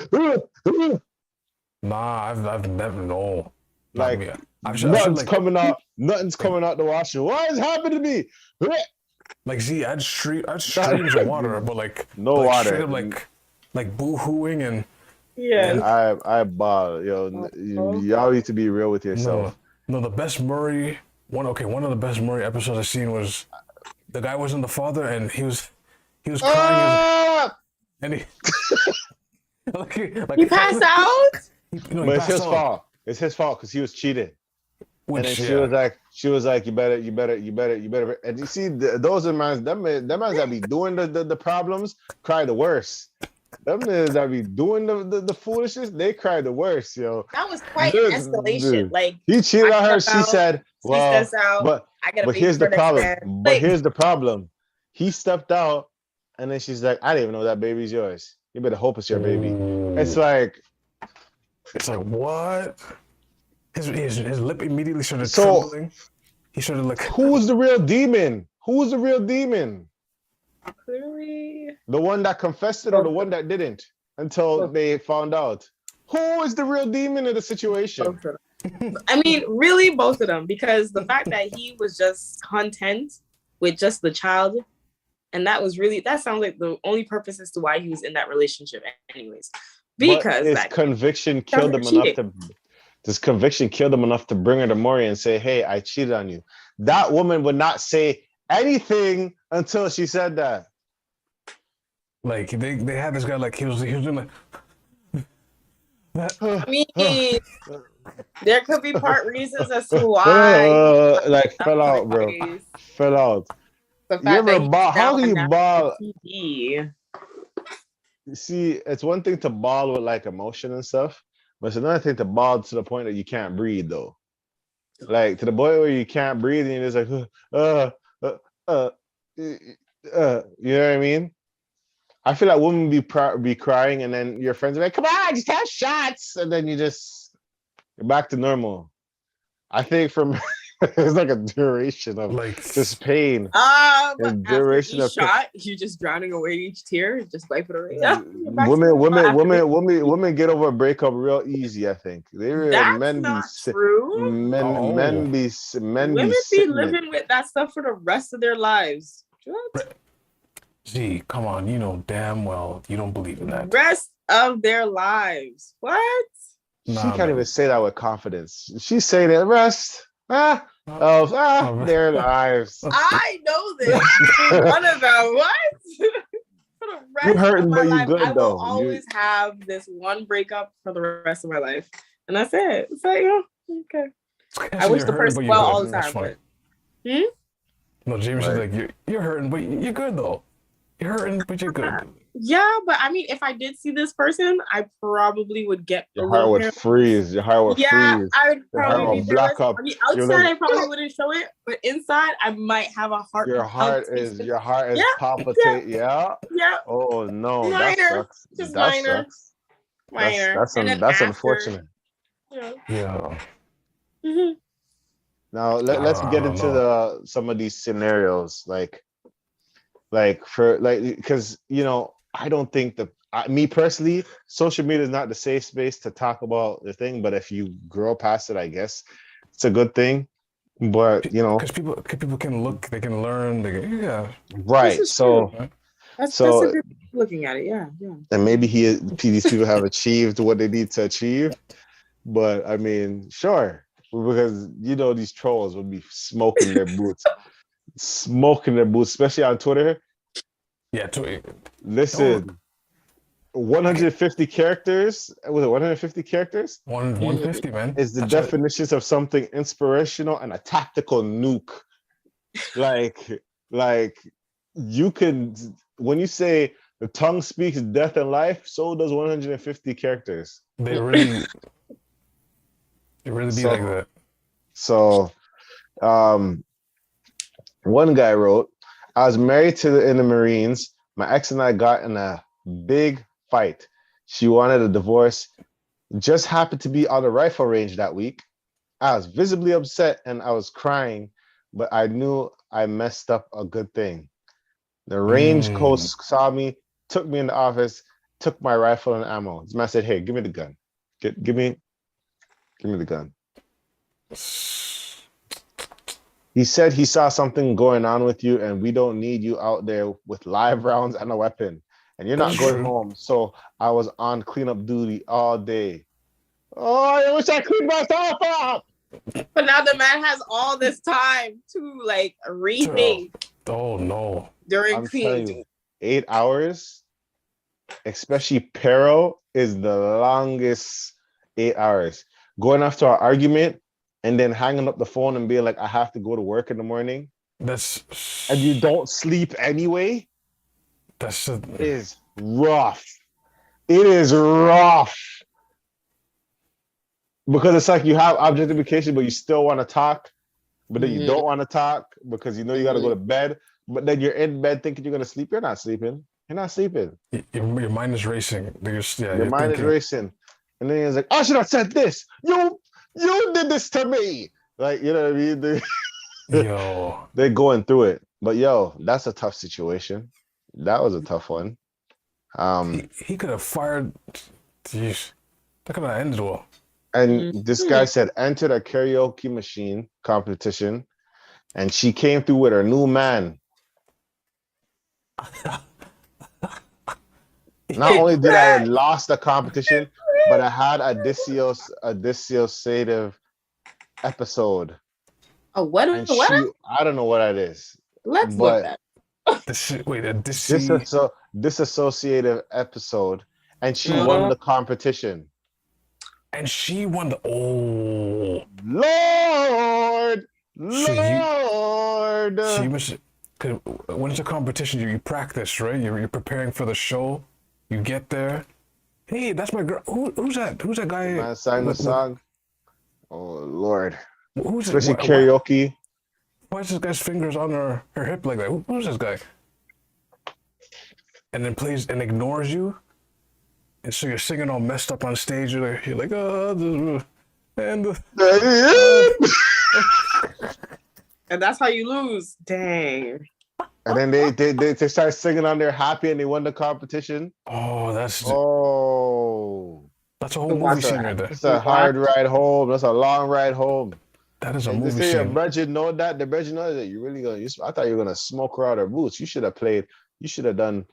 [SPEAKER 3] Nah, I've never no. Not
[SPEAKER 1] Like
[SPEAKER 3] me.
[SPEAKER 1] nothing's coming out. Nothing's coming out the washer. What is happening to me?
[SPEAKER 3] Like, see, I had streams of water, but like
[SPEAKER 1] No
[SPEAKER 3] like,
[SPEAKER 1] water.
[SPEAKER 3] straight up like boo-hooing and
[SPEAKER 2] Yeah.
[SPEAKER 1] I ball. Yo, y'all need to be real with yourself.
[SPEAKER 3] no. The best Murray one of the best Murray episodes I've seen was the guy wasn't the father and he was crying
[SPEAKER 1] Ah!
[SPEAKER 3] and he like
[SPEAKER 2] You passed out?
[SPEAKER 1] But it's his fault. It's his fault because he was cheated. And then she was like, you better. And you see, those are mans, them mans that be doing the problems cry the worst. Them mans that be doing the foolishness, they cry the worst, yo.
[SPEAKER 2] That was quite an escalation. Like
[SPEAKER 1] He cheated on her.
[SPEAKER 2] step
[SPEAKER 1] She
[SPEAKER 2] out,
[SPEAKER 1] said, "Well,
[SPEAKER 2] steps out,
[SPEAKER 1] but
[SPEAKER 2] I gotta
[SPEAKER 1] but
[SPEAKER 2] be
[SPEAKER 1] here's the
[SPEAKER 2] for next
[SPEAKER 1] problem.
[SPEAKER 2] man."
[SPEAKER 1] But
[SPEAKER 2] Like,
[SPEAKER 1] here's the problem. He stepped out, and then she's like, I didn't even know that baby's yours. You better hope it's your baby. It's like
[SPEAKER 3] what? His lip immediately started
[SPEAKER 1] So-
[SPEAKER 3] trembling. He started like,
[SPEAKER 1] who's the real demon? Who's the real demon?
[SPEAKER 2] clearly,
[SPEAKER 1] The one that confessed it or the one that didn't until they found out? Who is the real demon in the situation?
[SPEAKER 2] both of them. I mean, really, both of them, because the fact that he was just content with just the child, and that sounds like the only purpose as to why he was in that relationship, anyways. Because
[SPEAKER 1] His
[SPEAKER 2] that
[SPEAKER 1] conviction killed him enough to. This conviction killed him enough to bring her to Maury and say, "Hey, I cheated on you." That woman would not say anything until she said that.
[SPEAKER 3] like they had this guy like he was doing like.
[SPEAKER 2] I mean, there could be part reasons as to why.
[SPEAKER 1] Like fell out, bro.
[SPEAKER 2] Anyways,
[SPEAKER 1] Fell out.
[SPEAKER 2] the
[SPEAKER 1] You
[SPEAKER 2] fact
[SPEAKER 1] ever
[SPEAKER 2] that he's
[SPEAKER 1] ball? How
[SPEAKER 2] now
[SPEAKER 1] do you
[SPEAKER 2] on
[SPEAKER 1] ball?
[SPEAKER 2] TV.
[SPEAKER 1] See, it's one thing to ball with like emotion and stuff, but it's another thing to ball to the point that you can't breathe, though. Like to the point where you can't breathe and you're just like, you know what I mean? I feel like women be crying and then your friends are like, "Come on, just have shots," and then you're back to normal. I think from It's like a duration of
[SPEAKER 3] Like
[SPEAKER 1] just pain.
[SPEAKER 2] But
[SPEAKER 1] And
[SPEAKER 2] after
[SPEAKER 1] duration
[SPEAKER 2] each
[SPEAKER 1] of
[SPEAKER 2] shot, you're just drowning away each tear, just wipe it away. Yeah, you're back to
[SPEAKER 1] women,
[SPEAKER 2] normal after
[SPEAKER 1] women get over a breakup real easy. I think
[SPEAKER 2] That's not true.
[SPEAKER 1] men be
[SPEAKER 2] Women be
[SPEAKER 1] sitting it.
[SPEAKER 2] living with that stuff for the rest of their lives. What?
[SPEAKER 3] Gee, come on, you know damn well you don't believe in that.
[SPEAKER 2] Rest of their lives. What?
[SPEAKER 1] She
[SPEAKER 3] Nah,
[SPEAKER 1] can't
[SPEAKER 3] man.
[SPEAKER 1] even say that with confidence. She's saying the rest of their lives.
[SPEAKER 2] I know this. One of them. What? For the rest
[SPEAKER 1] You hurting,
[SPEAKER 2] of my
[SPEAKER 1] but you
[SPEAKER 2] life,
[SPEAKER 1] good
[SPEAKER 2] I will
[SPEAKER 1] though.
[SPEAKER 2] always have this one breakup for the rest of my life, and that's it. It's like, oh, okay. I wish the person well all the time, but.
[SPEAKER 3] No, James is
[SPEAKER 1] Right.
[SPEAKER 3] like, you're hurting, but you're good though. You're hurting, but you're good.
[SPEAKER 2] Yeah, but I mean, if I did see this person, I probably would get
[SPEAKER 1] Your heart would freeze. Your heart would
[SPEAKER 2] Yeah,
[SPEAKER 1] freeze.
[SPEAKER 2] I would
[SPEAKER 1] Your heart
[SPEAKER 2] probably
[SPEAKER 1] will
[SPEAKER 2] be
[SPEAKER 1] black
[SPEAKER 2] fearless.
[SPEAKER 1] up.
[SPEAKER 2] I mean,
[SPEAKER 1] You're
[SPEAKER 2] outside
[SPEAKER 1] like,
[SPEAKER 2] I probably wouldn't show it, but inside I might have a heart.
[SPEAKER 1] your heart is palpitate. Yeah.
[SPEAKER 2] Yeah.
[SPEAKER 1] Oh no, that
[SPEAKER 2] Minor.
[SPEAKER 1] sucks.
[SPEAKER 2] Just
[SPEAKER 1] That
[SPEAKER 2] minor.
[SPEAKER 1] sucks.
[SPEAKER 2] Minor.
[SPEAKER 1] That's unfortunate.
[SPEAKER 3] Yeah.
[SPEAKER 2] Mm-hmm.
[SPEAKER 1] Now let's get into some of these scenarios, because I don't think me personally, social media is not the safe space to talk about the thing, but if you grow past it, I guess it's a good thing. But
[SPEAKER 3] because people can look, they can learn,
[SPEAKER 1] right. So
[SPEAKER 2] that's a good looking at it, yeah.
[SPEAKER 1] And maybe these people have achieved what they need to achieve, but I mean, sure, because these trolls will be smoking their boots, especially on Twitter.
[SPEAKER 3] Yeah,
[SPEAKER 1] listen. 150 characters. Was it 150 characters?
[SPEAKER 3] 150, man.
[SPEAKER 1] Is the definitions of something inspirational and a tactical nuke. Like you can, when you say the tongue speaks death and life, so does 150 characters.
[SPEAKER 3] They really be like that.
[SPEAKER 1] So, one guy wrote, I was married in the Marines. My ex and I got in a big fight. She wanted a divorce. Just happened to be on the rifle range that week. I was visibly upset and I was crying, but I knew I messed up a good thing. The range coach saw me, took me in the office, took my rifle and ammo. This man said, "Hey, give me the gun. Give me the gun." He said he saw something going on with you and we don't need you out there with live rounds and a weapon. And you're not going home. So I was on cleanup duty all day. Oh, I wish I cleaned myself up.
[SPEAKER 2] But now the man has all this time to rethink.
[SPEAKER 3] Oh no.
[SPEAKER 2] During cleaning.
[SPEAKER 1] 8 hours, especially Pero, is the longest 8 hours. Going after an argument and then hanging up the phone and being like, I have to go to work in the morning. And you don't sleep anyway. Is rough. It is rough. Because it's like you have objectification, but you still want to talk, but then you don't want to talk because you got to go to bed. But then you're in bed thinking you're going to sleep. You're not sleeping. You're not sleeping.
[SPEAKER 3] Your mind is racing.
[SPEAKER 1] Your mind is racing. And then he's like, I should have said this. You did this to me. Like, you know what I mean? They're going through it. But that's a tough situation. That was a tough one.
[SPEAKER 3] He could have fired. Jeez, that could have ended well.
[SPEAKER 1] And this guy said, entered a karaoke machine competition, and she came through with her new man. Not only did I lost the competition, but I had a dissociative episode.
[SPEAKER 2] Oh, what?
[SPEAKER 1] I don't know what that is.
[SPEAKER 2] Let's look that.
[SPEAKER 1] Disassociative episode, and she won the competition.
[SPEAKER 3] And she won the
[SPEAKER 1] Lord.
[SPEAKER 3] She was, cause when it's a competition, you practice, right? You're preparing for the show. You get there. Hey, that's my girl. Who's that? Who's that guy?
[SPEAKER 1] Man sang the song. Oh Lord.
[SPEAKER 3] Who's
[SPEAKER 1] especially karaoke?
[SPEAKER 3] Why is this guy's fingers on her hip like that? Who's this guy? And then plays and ignores you. And so you're singing all messed up on stage. You're like, oh, And
[SPEAKER 2] And that's how you lose. Dang.
[SPEAKER 1] And then they start singing on their happy and they won the competition.
[SPEAKER 3] oh, that's
[SPEAKER 1] Oh,
[SPEAKER 3] a whole
[SPEAKER 2] So
[SPEAKER 3] movie
[SPEAKER 2] watch
[SPEAKER 3] scene right there.
[SPEAKER 1] it's a hard ride home. That's a long ride home.
[SPEAKER 3] That is a
[SPEAKER 1] And they
[SPEAKER 3] movie
[SPEAKER 1] say your
[SPEAKER 3] scene.
[SPEAKER 1] budget know that. The budget knows that you really gonna. I thought you were gonna smoke her out her boots. You should have played. You should have done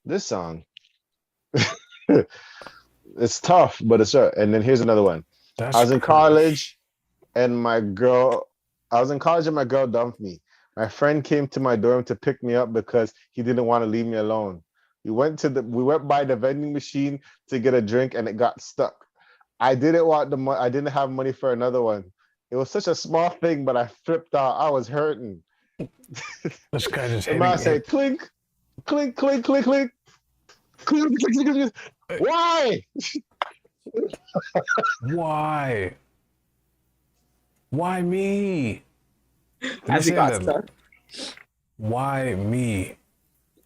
[SPEAKER 1] this song. It's tough, but it's right. And then here's another one.
[SPEAKER 3] That's
[SPEAKER 1] I was in
[SPEAKER 3] crazy.
[SPEAKER 1] college, and my girl dumped me. My friend came to my dorm to pick me up because he didn't want to leave me alone. We went by the vending machine to get a drink, and it got stuck. I didn't want the money. I didn't have money for another one. It was such a small thing, but I flipped out. I was hurting.
[SPEAKER 3] This guy just
[SPEAKER 1] And
[SPEAKER 3] hitting
[SPEAKER 1] I said, clink, clink, clink, clink, clink. Clink, clink, clink, clink. Why?
[SPEAKER 3] Why? Why me?
[SPEAKER 2] As it got
[SPEAKER 3] Understand
[SPEAKER 2] stuck.
[SPEAKER 3] that. Why me?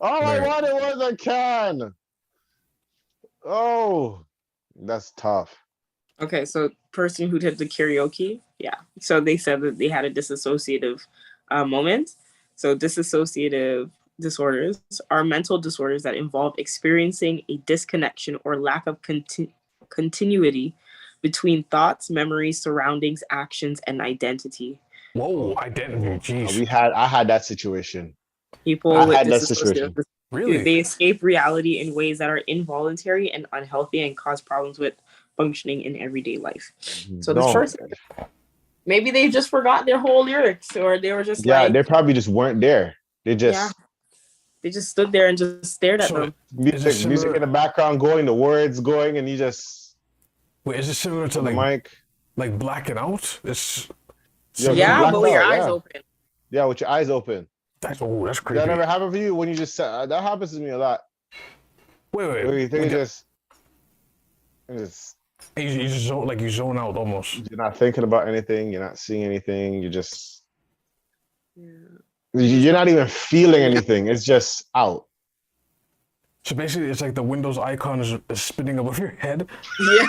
[SPEAKER 1] All I
[SPEAKER 3] Right.
[SPEAKER 1] wanted was a can. Oh, that's tough.
[SPEAKER 2] Okay, so person who did the karaoke, yeah. So they said that they had a disassociative moment. So dissociative disorders are mental disorders that involve experiencing a disconnection or lack of continuity between thoughts, memories, surroundings, actions, and identity.
[SPEAKER 3] Whoa, identity. Jeez.
[SPEAKER 1] I had that situation.
[SPEAKER 2] People
[SPEAKER 1] I
[SPEAKER 2] with
[SPEAKER 1] had that
[SPEAKER 2] dissociative
[SPEAKER 1] situation.
[SPEAKER 3] Really?
[SPEAKER 2] they escape reality in ways that are involuntary and unhealthy and cause problems with functioning in everyday life. So this person, maybe they just forgot their whole lyrics, or they were just
[SPEAKER 1] they probably just weren't there. They just
[SPEAKER 2] they just stood there and just stared at them.
[SPEAKER 1] music in the background going, the words going, and you just
[SPEAKER 3] wait. Is it similar to
[SPEAKER 1] the mic,
[SPEAKER 3] like blacking out? It's
[SPEAKER 2] yeah, but with your eyes open.
[SPEAKER 1] Yeah, with your eyes open.
[SPEAKER 3] That's crazy.
[SPEAKER 1] That never happened for you when you just that happens to me a lot.
[SPEAKER 3] Wait.
[SPEAKER 1] Where you think you just
[SPEAKER 3] you zone out almost.
[SPEAKER 1] You're not thinking about anything. You're not seeing anything. You just you're not even feeling anything. It's just out.
[SPEAKER 3] So basically, it's like the Windows icon is spinning above your head.
[SPEAKER 2] Yeah.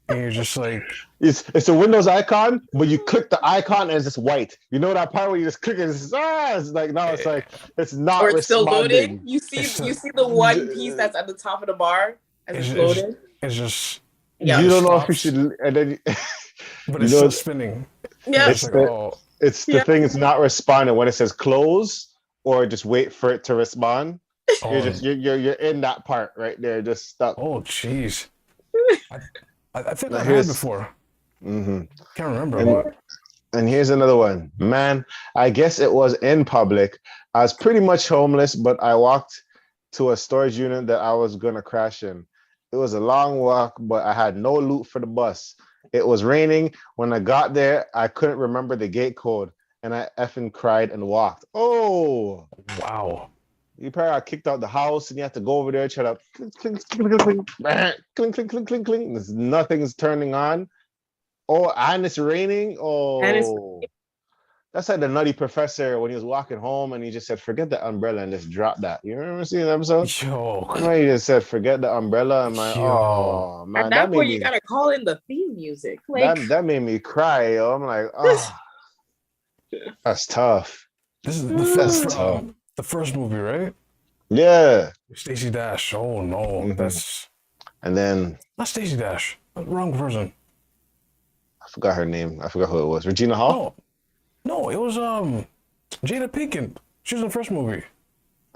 [SPEAKER 3] And you're just like
[SPEAKER 1] it's a Windows icon, but you click the icon and it's just white. You know that part where you just click it, it's like no, it's like it's not
[SPEAKER 2] or it's
[SPEAKER 1] responding.
[SPEAKER 2] still loading. You see the one piece that's at the top of the bar and it's loaded.
[SPEAKER 3] It's just
[SPEAKER 1] you don't know if you should, and then
[SPEAKER 3] but it's still spinning.
[SPEAKER 2] Yeah,
[SPEAKER 1] it's the thing. It's not responding when it says close or just wait for it to respond. You're in that part right there, just stuck.
[SPEAKER 3] Oh jeez. I think I've heard before.
[SPEAKER 1] Mm-hmm.
[SPEAKER 3] Can't remember.
[SPEAKER 1] And here's another one. Man, I guess it was in public. I was pretty much homeless, but I walked to a storage unit that I was going to crash in. It was a long walk, but I had no loot for the bus. It was raining. When I got there, I couldn't remember the gate code, and I effing cried and walked. Oh,
[SPEAKER 3] wow.
[SPEAKER 1] You probably got kicked out the house and you have to go over there, try to clink, clink, clink, clink, clink, clink, clink, clink, clink. There's nothing's turning on. Oh, and it's raining. Oh, that's like the Nutty Professor when he was walking home and he just said, forget the umbrella and just drop that. You remember seeing that episode?
[SPEAKER 3] Yo.
[SPEAKER 1] He just said, forget the umbrella. I'm like, oh, man.
[SPEAKER 2] At that point, you got to call in the theme music. Like,
[SPEAKER 1] that made me cry, yo. I'm like, oh, that's tough.
[SPEAKER 3] This is
[SPEAKER 1] tough.
[SPEAKER 3] The first movie, right?
[SPEAKER 1] Yeah.
[SPEAKER 3] Stacey Dash. Oh no, that's.
[SPEAKER 1] And then.
[SPEAKER 3] Not Stacey Dash. Wrong person.
[SPEAKER 1] I forgot her name. I forgot who it was. Regina Hall.
[SPEAKER 3] No, it was Jada Pinkett. She was in the first movie.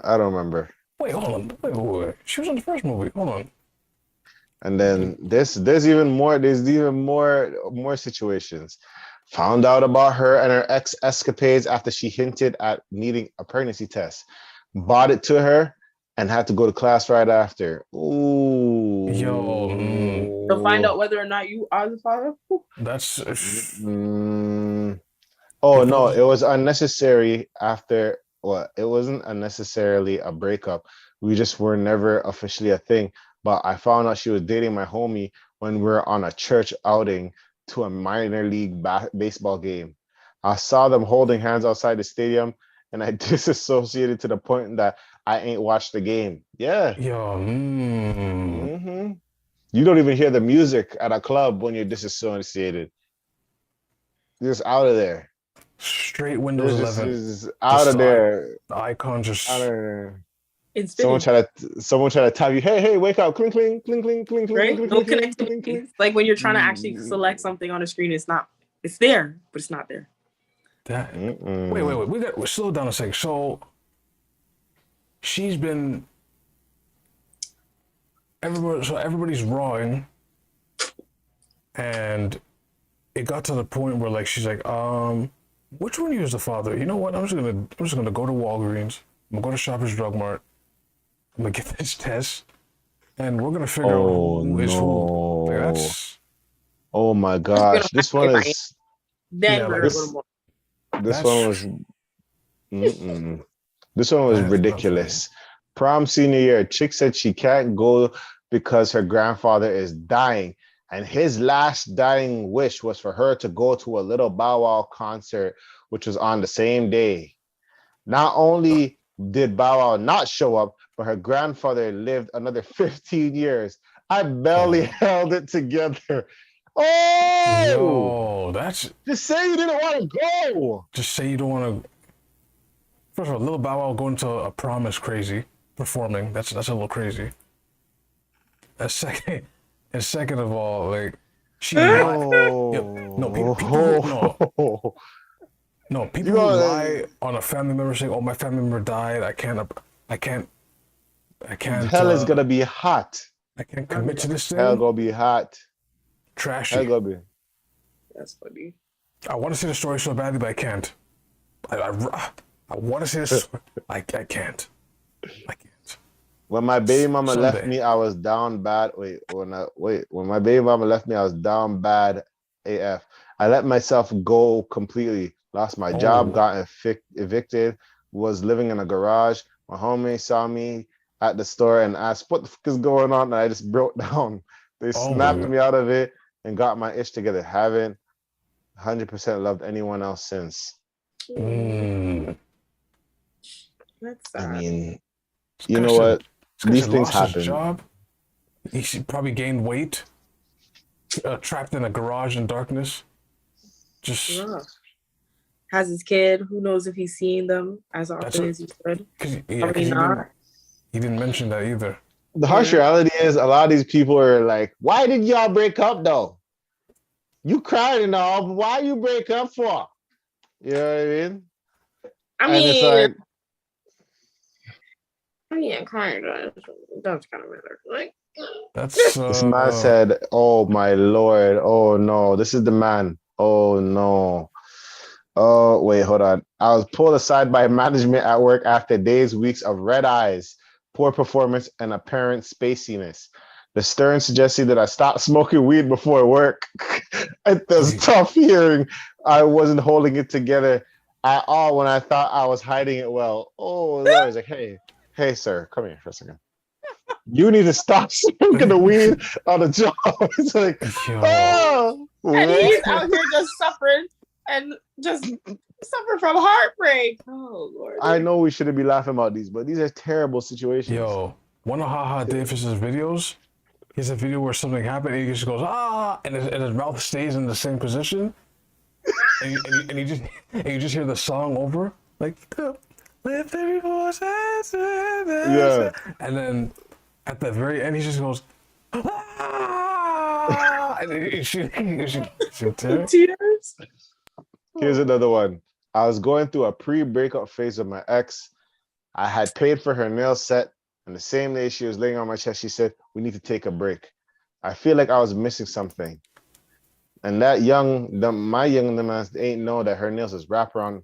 [SPEAKER 1] I don't remember.
[SPEAKER 3] Wait, hold on. Wait. She was in the first movie. Hold on.
[SPEAKER 1] And then there's even more. There's even more situations. Found out about her and her ex escapades after she hinted at needing a pregnancy test. Bought it to her and had to go to class right after. Ooh.
[SPEAKER 3] Yo.
[SPEAKER 2] To find out whether or not you are the father.
[SPEAKER 3] That's.
[SPEAKER 1] Oh no, it was unnecessary after. Well, it wasn't unnecessarily a breakup. We just were never officially a thing. But I found out she was dating my homie when we were on a church outing to a minor league baseball game. I saw them holding hands outside the stadium and I disassociated to the point that I ain't watched the game. Yeah.
[SPEAKER 3] Yo.
[SPEAKER 1] You don't even hear the music at a club when you're disassociated. You're just out of there.
[SPEAKER 3] Straight Windows
[SPEAKER 1] You're just,
[SPEAKER 3] 11.
[SPEAKER 1] out of
[SPEAKER 3] The
[SPEAKER 1] there.
[SPEAKER 3] icon just.
[SPEAKER 1] Out of there.
[SPEAKER 2] It's
[SPEAKER 1] Someone
[SPEAKER 2] spinning,
[SPEAKER 1] try to tap you. Hey, wake up! Clink, clink, clink, clink, clink,
[SPEAKER 2] right?
[SPEAKER 1] clink,
[SPEAKER 2] No
[SPEAKER 1] clink, clink, clink,
[SPEAKER 2] connectivity.
[SPEAKER 1] clink.
[SPEAKER 2] It's like when you're trying to actually select something on a screen, it's not. It's there, but it's not there.
[SPEAKER 3] That. Wait. We slow down a second. So she's been. Everybody's rawing, and it got to the point where like she's like, which one of you is the father? You know what? I'm just gonna go to Walgreens. I'm gonna go to Shoppers Drug Mart. I'm gonna get this test, and we're gonna figure out who is who. Like, that's.
[SPEAKER 1] Oh my gosh! This one is.
[SPEAKER 2] Then
[SPEAKER 3] Yeah,
[SPEAKER 2] we're
[SPEAKER 3] like,
[SPEAKER 2] gonna go to
[SPEAKER 1] This one was. This one was ridiculous. Prom senior year, chick said she can't go because her grandfather is dying, and his last dying wish was for her to go to a Little Bow Wow concert, which was on the same day. Not only did Bow Wow not show up, but her grandfather lived another 15 years. I barely held it together. Oh,
[SPEAKER 3] Yo, that's.
[SPEAKER 1] just say you didn't want to go.
[SPEAKER 3] Just say you don't want to. First of all, Lil Bow Wow going to a prom is crazy. Performing, that's a little crazy. And second of all, like she people who lie on a family member saying, "Oh, my family member died. I can't."
[SPEAKER 1] Hell is gonna be hot.
[SPEAKER 3] I can't commit to this thing.
[SPEAKER 1] Hell gonna be hot.
[SPEAKER 3] Trashy.
[SPEAKER 1] Hell gonna be.
[SPEAKER 2] That's funny.
[SPEAKER 3] I want to say the story so badly, but I can't. I want to say this. I can't. I can't.
[SPEAKER 1] When my baby mama
[SPEAKER 3] Someday.
[SPEAKER 1] left me, I was down bad. When my baby mama left me, I was down bad AF. I let myself go completely. Lost my job, got evicted, was living in a garage. My homie saw me at the store and asked, "What the fuck is going on?" And I just broke down. They snapped me out of it and got my ish together. Haven't 100% loved anyone else since.
[SPEAKER 2] That's sad.
[SPEAKER 1] I mean, you know what? These things happen.
[SPEAKER 3] Job. He probably gained weight. Trapped in a garage in darkness. Just
[SPEAKER 2] has his kid. Who knows if he's seeing them as often as he should? Probably not.
[SPEAKER 3] He didn't mention that either.
[SPEAKER 1] The harsh reality is a lot of these people are like, "Why did y'all break up though? You cried and all, but why you break up for?" You know what I mean?
[SPEAKER 2] It's like, kind of does kind of matter. Like
[SPEAKER 3] that's
[SPEAKER 1] this man said, "Oh my lord, oh no, this is the man. Oh no. Oh wait, hold on. I was pulled aside by management at work after weeks of red eyes, poor performance, and apparent spaciness. The stern suggested that I stop smoking weed before work. It was tough hearing I wasn't holding it together at all when I thought I was hiding it well. Oh Lord, I was like, hey, sir, come here for a second. You need to stop smoking the weed on the job." It's like,
[SPEAKER 2] and he's out here just suffering and just suffer from heartbreak. Oh Lord.
[SPEAKER 1] I know we shouldn't be laughing about these, but these are terrible situations.
[SPEAKER 3] Yo, one of HaHa Davis's videos, he has a video where something happened and he just goes, and his mouth stays in the same position. and you just hear the song over, like, lift every voice.
[SPEAKER 1] Yeah.
[SPEAKER 3] And then at the very end, he just goes, and
[SPEAKER 2] tears.
[SPEAKER 1] Here's another one. I was going through a pre-breakup phase with my ex. I had paid for her nail set, and the same day she was laying on my chest, she said, "We need to take a break." I feel like I was missing something. And my young man ain't know that her nails was wrapped around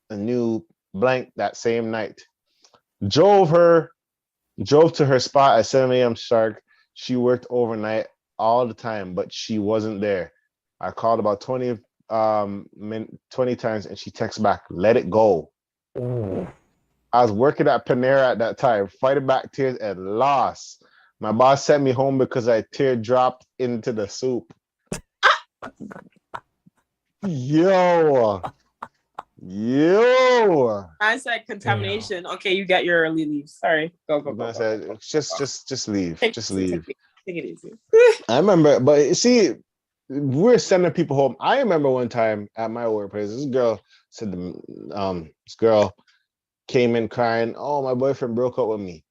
[SPEAKER 1] a new blank that same night. Drove to her spot at 7 a.m. sharp. She worked overnight all the time, but she wasn't there. I called about 20 times and she texted back, "Let it go."
[SPEAKER 3] Ooh.
[SPEAKER 1] I was working at Panera at that time, fighting back tears and lost. My boss sent me home because I tear dropped into the soup. Yo.
[SPEAKER 2] I said contamination. Okay, you got your early leave. Sorry. Go.
[SPEAKER 1] I said, just leave. Just leave.
[SPEAKER 2] Take it easy.
[SPEAKER 1] I remember, but you see, we're sending people home. I remember one time at my workplace, this girl said, this girl came in crying, "Oh, my boyfriend broke up with me."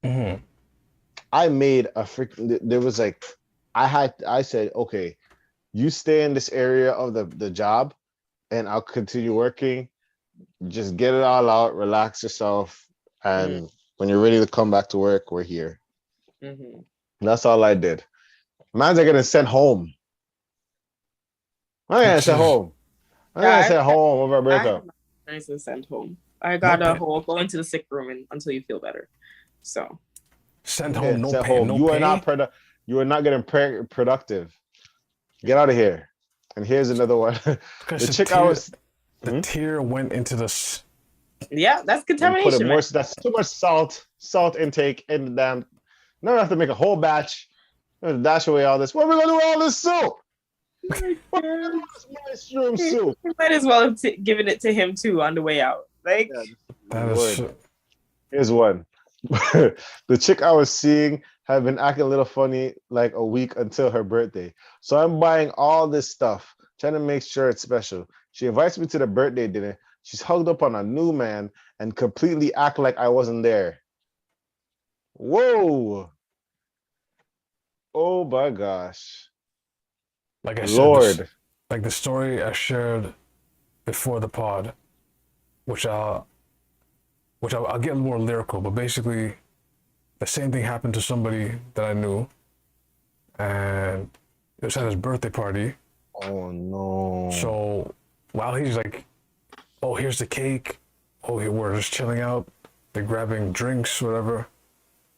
[SPEAKER 3] Mm-hmm.
[SPEAKER 1] I made a freaking. There was like, I said, okay, you stay in this area of the job, and I'll continue working. Just get it all out, relax yourself, and when you're ready to come back to work, we're here.
[SPEAKER 2] Mm-hmm.
[SPEAKER 1] That's all I did. Man's are getting sent home. I'm gonna send home. I'm gonna send home over a breakup.
[SPEAKER 2] Nice and sent home. I got a whole go into the sick room until you feel better. So
[SPEAKER 3] send home, no
[SPEAKER 1] send
[SPEAKER 3] pay,
[SPEAKER 1] home.
[SPEAKER 3] no
[SPEAKER 1] You
[SPEAKER 3] pay.
[SPEAKER 1] are not you are not getting productive. Get out of here. And here's another one. The chick I was.
[SPEAKER 3] The tear went into the.
[SPEAKER 2] Yeah, that's contamination.
[SPEAKER 1] That's too much salt intake in the damn. Now I have to make a whole batch. Dash away all this. What are we gonna do with all this soup? What are we gonna do with this mushroom soup?
[SPEAKER 2] You might as well have given it to him too on the way out. Like,
[SPEAKER 1] here's one. The chick I was seeing had been acting a little funny like a week until her birthday. So I'm buying all this stuff, trying to make sure it's special. She invites me to the birthday dinner. She's hugged up on a new man and completely act like I wasn't there. Whoa. Oh my gosh.
[SPEAKER 3] Like I
[SPEAKER 1] Lord.
[SPEAKER 3] said, like the story I shared before the pod, which I'll get a little more lyrical, but basically the same thing happened to somebody that I knew, and it was at his birthday party.
[SPEAKER 1] Oh no.
[SPEAKER 3] So while he's like, oh, here's the cake, oh, we're just chilling out, they're grabbing drinks, whatever,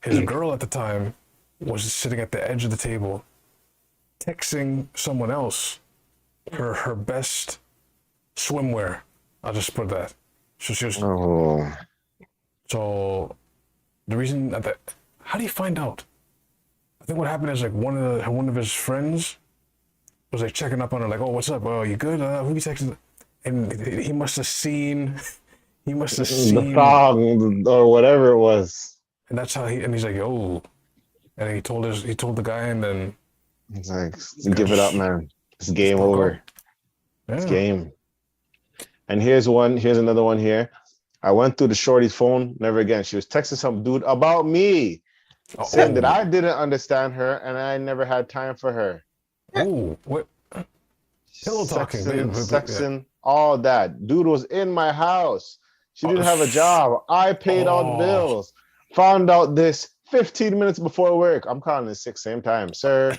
[SPEAKER 3] his girl at the time was sitting at the edge of the table texting someone else her best swimwear. I'll just put that. So she was.
[SPEAKER 1] Oh.
[SPEAKER 3] So the reason that how do you find out? I think what happened is like one of his friends was like checking up on her, like, "Oh, what's up? Oh, you good? Who you texting?" And he must have seen the
[SPEAKER 1] song or whatever it was.
[SPEAKER 3] And that's how he's like, "Oh," and he told the guy, and then
[SPEAKER 1] he's like, "Give it up, man. It's game over. Yeah. It's game." And here's another one here. I went through the shorty's phone, never again. She was texting some dude about me, saying that I didn't understand her and I never had time for her.
[SPEAKER 3] Oh, what? Pillow talking,
[SPEAKER 1] sexing, all that. Dude was in my house. She didn't have a job. I paid all the bills. Found out this 15 minutes before work. I'm calling in sick same time, sir.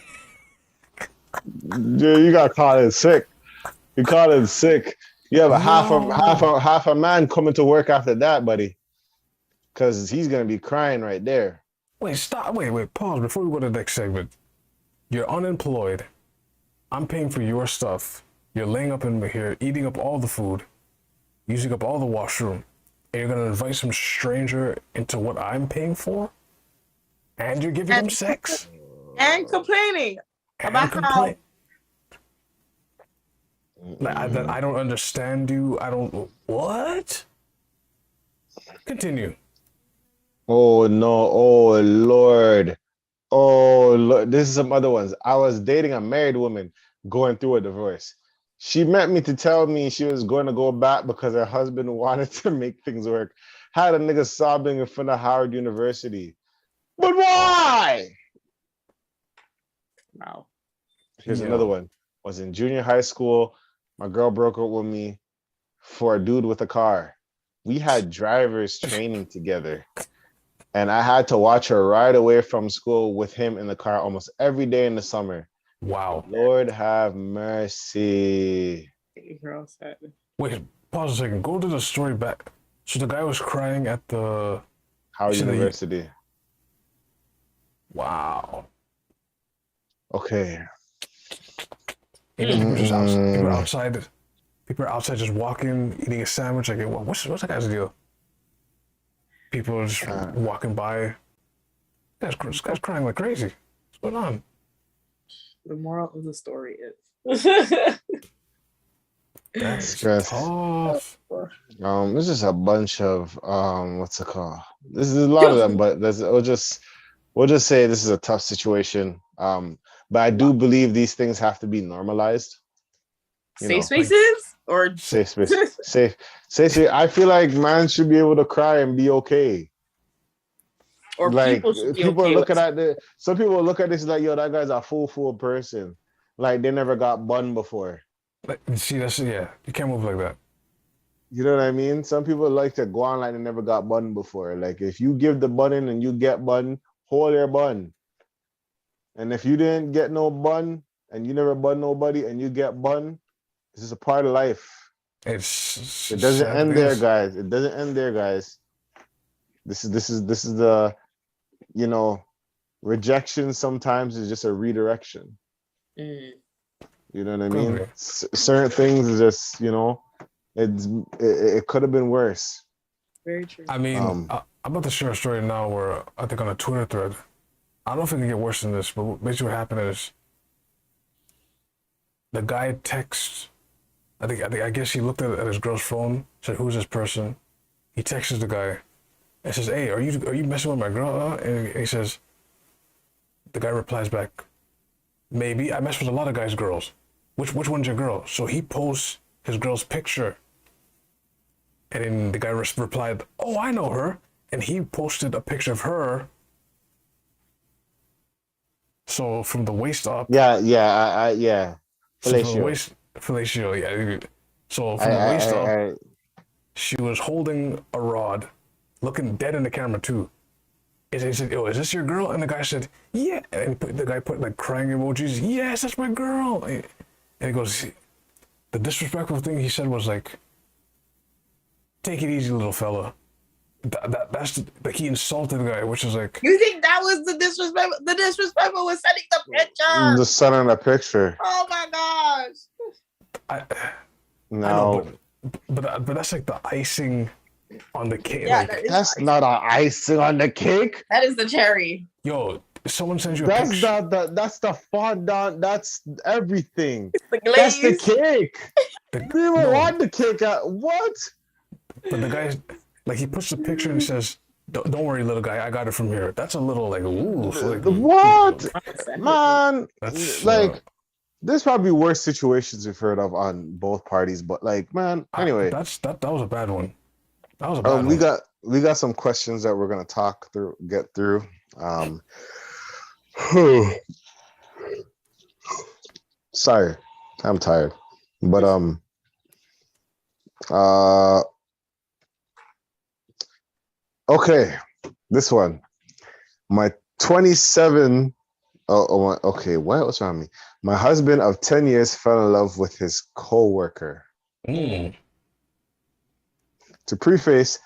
[SPEAKER 1] Dude, you got called in sick. You called in sick. You have a half a man coming to work after that, buddy. Because he's gonna be crying right there.
[SPEAKER 3] Wait, stop. Wait, pause before we go to the next segment. You're unemployed. I'm paying for your stuff. You're laying up in here, eating up all the food, using up all the washroom, and you're gonna invite some stranger into what I'm paying for? And you're giving him sex?
[SPEAKER 2] And complaining about how
[SPEAKER 3] that I don't understand you. I don't. What? Continue.
[SPEAKER 1] Oh no! Oh Lord! Oh Lord! This is some other ones. I was dating a married woman going through a divorce. She met me to tell me she was going to go back because her husband wanted to make things work. Had a nigga sobbing in front of Howard University. But why?
[SPEAKER 2] Wow.
[SPEAKER 1] Here's another one. Was in junior high school. My girl broke up with me for a dude with a car. We had drivers training together. And I had to watch her ride away from school with him in the car almost every day in the summer.
[SPEAKER 3] Wow.
[SPEAKER 1] Lord have mercy.
[SPEAKER 3] Wait, pause a second. Go to the story back. So the guy was crying at the
[SPEAKER 1] Howard University.
[SPEAKER 3] Wow.
[SPEAKER 1] Okay.
[SPEAKER 3] People are outside just walking, eating a sandwich. Like, what's that guy's deal? People are just walking by. This guy's crying like crazy. What's going on?
[SPEAKER 2] The moral of the story is
[SPEAKER 3] that's tough.
[SPEAKER 1] This is a bunch of what's it called? This is a lot of them, but we'll just say this is a tough situation. But I do believe these things have to be normalized. You
[SPEAKER 2] Safe
[SPEAKER 1] know,
[SPEAKER 2] spaces or
[SPEAKER 1] safe space, safe space. I feel like man should be able to cry and be okay.
[SPEAKER 2] or
[SPEAKER 1] Like
[SPEAKER 2] people should be
[SPEAKER 1] people are
[SPEAKER 2] okay
[SPEAKER 1] looking
[SPEAKER 2] with.
[SPEAKER 1] at some people look at this like, yo, that guy's a fool person. Like they never got bun before.
[SPEAKER 3] Like, see, that's yeah. You can't move like that.
[SPEAKER 1] You know what I mean? Some people like to go on like they never got bun before. Like if you give the bun in and you get bun, hold your bun. And if you didn't get no bun and you never bun nobody and you get bun, this is a part of life.
[SPEAKER 3] It's
[SPEAKER 1] It doesn't
[SPEAKER 3] sad
[SPEAKER 1] end there,
[SPEAKER 3] things.
[SPEAKER 1] guys. It doesn't end there, guys. This is the, you know, rejection sometimes is just a redirection.
[SPEAKER 2] Mm.
[SPEAKER 1] You know what I
[SPEAKER 3] Could
[SPEAKER 1] mean?
[SPEAKER 3] be.
[SPEAKER 1] Certain things is just, you know, it could have been worse.
[SPEAKER 2] Very true.
[SPEAKER 3] I mean, I'm about to share a story now where I think on a Twitter thread. I don't know if it can get worse than this, but basically what happened is the guy texts. I guess he looked at his girl's phone, said, "Who's this person?" He texts the guy and says, "Hey, are you messing with my girl?" And he says, the guy replies back, "Maybe I mess with a lot of guys' girls. Which one's your girl?" So he posts his girl's picture, and then the guy replied, "Oh, I know her," and he posted a picture of her. So from the waist up.
[SPEAKER 1] Yeah, yeah.
[SPEAKER 3] So from the
[SPEAKER 1] Fellatio.
[SPEAKER 3] waist, fellatio, yeah. So
[SPEAKER 1] I,
[SPEAKER 3] from the waist up,
[SPEAKER 1] I,
[SPEAKER 3] she was holding a rod, looking dead in the camera too. And he said, "Oh, is this your girl?" And the guy said, "Yeah." And the guy put like crying emojis. "Yes, that's my girl." And he goes, the disrespectful thing he said was like, "Take it easy, little fella." That's like he insulted the guy, which is like.
[SPEAKER 2] You think that was the disrespect? The disrespectful was sending the picture.
[SPEAKER 1] the son in the picture.
[SPEAKER 2] Oh my gosh.
[SPEAKER 3] I
[SPEAKER 1] No,
[SPEAKER 3] know, but that's like the icing on the cake.
[SPEAKER 2] Yeah,
[SPEAKER 3] Like,
[SPEAKER 1] that's not an icing on the cake.
[SPEAKER 2] that is the cherry.
[SPEAKER 3] yo, someone sends you a
[SPEAKER 1] That's
[SPEAKER 3] picture.
[SPEAKER 1] that's the fondant. That's everything.
[SPEAKER 2] The
[SPEAKER 1] That's the
[SPEAKER 2] glaze.
[SPEAKER 1] cake.
[SPEAKER 3] The,
[SPEAKER 1] We even
[SPEAKER 3] no,
[SPEAKER 1] want the cake. What?
[SPEAKER 3] but the guy, like, he puts the picture and he says, don't worry, little guy, I got it from here." That's a little like, ooh. So like,
[SPEAKER 1] What?
[SPEAKER 2] Send it.
[SPEAKER 1] Man,
[SPEAKER 3] That's
[SPEAKER 1] like there's probably worse situations we've heard of on both parties, but like, man, anyway,
[SPEAKER 3] that was a bad one. That was a bad
[SPEAKER 1] we
[SPEAKER 3] one.
[SPEAKER 1] got some questions that we're gonna get through. Sorry, I'm tired, but okay, this one, my 27. Okay. What's wrong with me? My husband of 10 years fell in love with his coworker.
[SPEAKER 3] Mm.
[SPEAKER 1] To preface,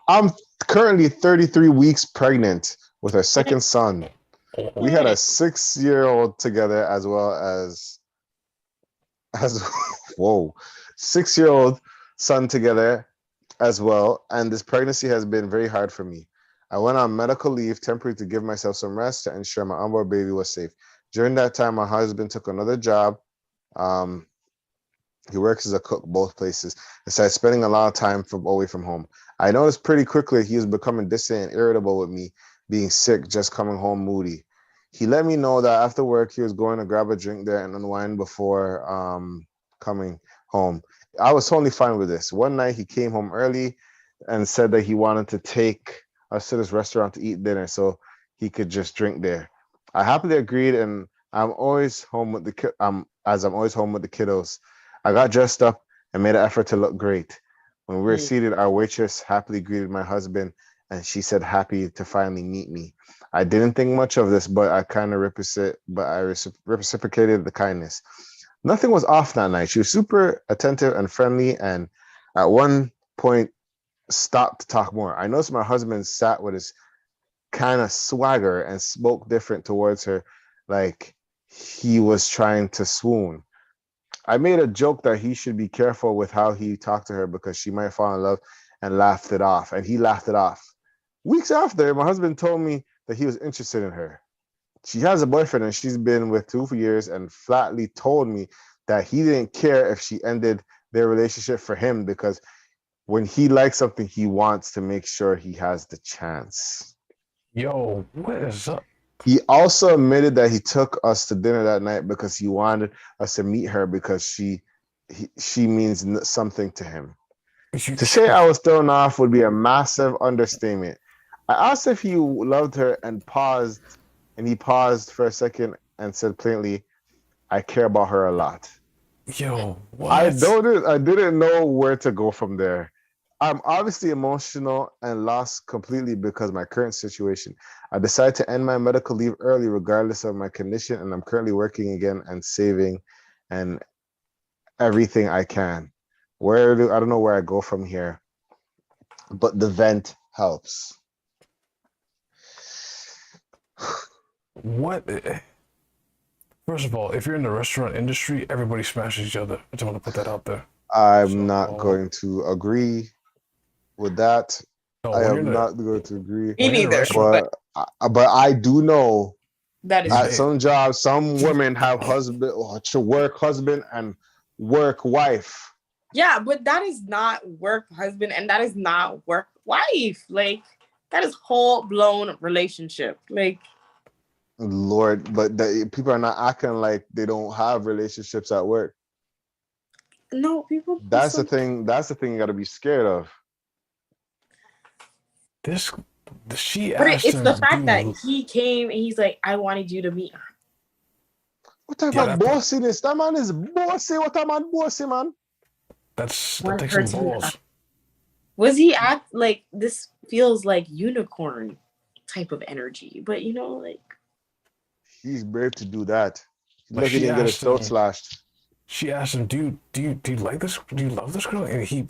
[SPEAKER 1] I'm currently 33 weeks pregnant with our second son. We had a 6-year-old together as well as whoa, 6-year-old son together as well. And this pregnancy has been very hard for me. I went on medical leave temporarily to give myself some rest to ensure my unborn baby was safe. During that time, my husband took another job. He works as a cook both places and started spending a lot of time away from home. I noticed pretty quickly he was becoming distant and irritable with me, being sick, just coming home moody. He let me know that after work he was going to grab a drink there and unwind before coming home. I was totally fine with this. One night he came home early and said that he wanted to take us to this restaurant to eat dinner so he could just drink there. I happily agreed, and I'm always home with I'm always home with the kiddos. I got dressed up and made an effort to look great. When we were seated, our waitress happily greeted my husband, and she said happy to finally meet me. I didn't think much of this, but I reciprocated the kindness. Nothing was off that night. She was super attentive and friendly, and at one point stopped to talk more. I noticed my husband sat with his kind of swagger and spoke different towards her, like he was trying to swoon. I made a joke that he should be careful with how he talked to her because she might fall in love, and laughed it off. And he laughed it off. Weeks after, my husband told me that he was interested in her. She has a boyfriend and she's been with 2 years, and flatly told me that he didn't care if she ended their relationship for him because when he likes something, he wants to make sure he has the chance.
[SPEAKER 3] Yo, what is up?
[SPEAKER 1] He also admitted that he took us to dinner that night because he wanted us to meet her because she means something to him. To say I was thrown off would be a massive understatement. I asked if he loved her and he paused for a second and said plainly, I care about her a lot.
[SPEAKER 3] Yo,
[SPEAKER 1] I
[SPEAKER 3] what?
[SPEAKER 1] didn't know where to go from there. I'm obviously emotional and lost completely because of my current situation. I decided to end my medical leave early regardless of my condition, and I'm currently working again and saving and everything I can. I don't know where I go from here, but the vent helps.
[SPEAKER 3] What? First of all, if you're in the restaurant industry, everybody smashes each other. I just want to put that out there.
[SPEAKER 1] I'm not going to agree with that.
[SPEAKER 3] No,
[SPEAKER 1] I
[SPEAKER 3] when you're in
[SPEAKER 1] am
[SPEAKER 3] the
[SPEAKER 1] not going to agree.
[SPEAKER 2] Me
[SPEAKER 3] when you're in a
[SPEAKER 2] neither.
[SPEAKER 3] restaurant,
[SPEAKER 1] But I do know
[SPEAKER 2] That is
[SPEAKER 1] at
[SPEAKER 2] true.
[SPEAKER 1] some jobs, some women have work husband and work wife.
[SPEAKER 2] Yeah, but that is not work husband and that is not work wife. Like that is whole blown relationship. Like
[SPEAKER 1] Lord, but people are not acting like they don't have relationships at work.
[SPEAKER 2] no, people.
[SPEAKER 1] That's the thing. That's the thing you got to be scared of.
[SPEAKER 3] she
[SPEAKER 2] But
[SPEAKER 3] asked
[SPEAKER 2] it's
[SPEAKER 3] him,
[SPEAKER 2] the fact that
[SPEAKER 3] dude,
[SPEAKER 2] he came and he's like, I wanted you to meet her.
[SPEAKER 1] What type
[SPEAKER 3] Yeah,
[SPEAKER 1] of bossiness? That man is bossy. What a man bossy, man.
[SPEAKER 3] that
[SPEAKER 2] Want
[SPEAKER 3] takes
[SPEAKER 2] her
[SPEAKER 3] some
[SPEAKER 2] to meet her.
[SPEAKER 3] balls.
[SPEAKER 2] Was he act like this feels like unicorn type of energy? But you know, like
[SPEAKER 1] He's brave to do that.
[SPEAKER 3] Like
[SPEAKER 1] Lucky he didn't get his throat slashed.
[SPEAKER 3] she asked him, do you like this? Do you love this girl? And
[SPEAKER 2] he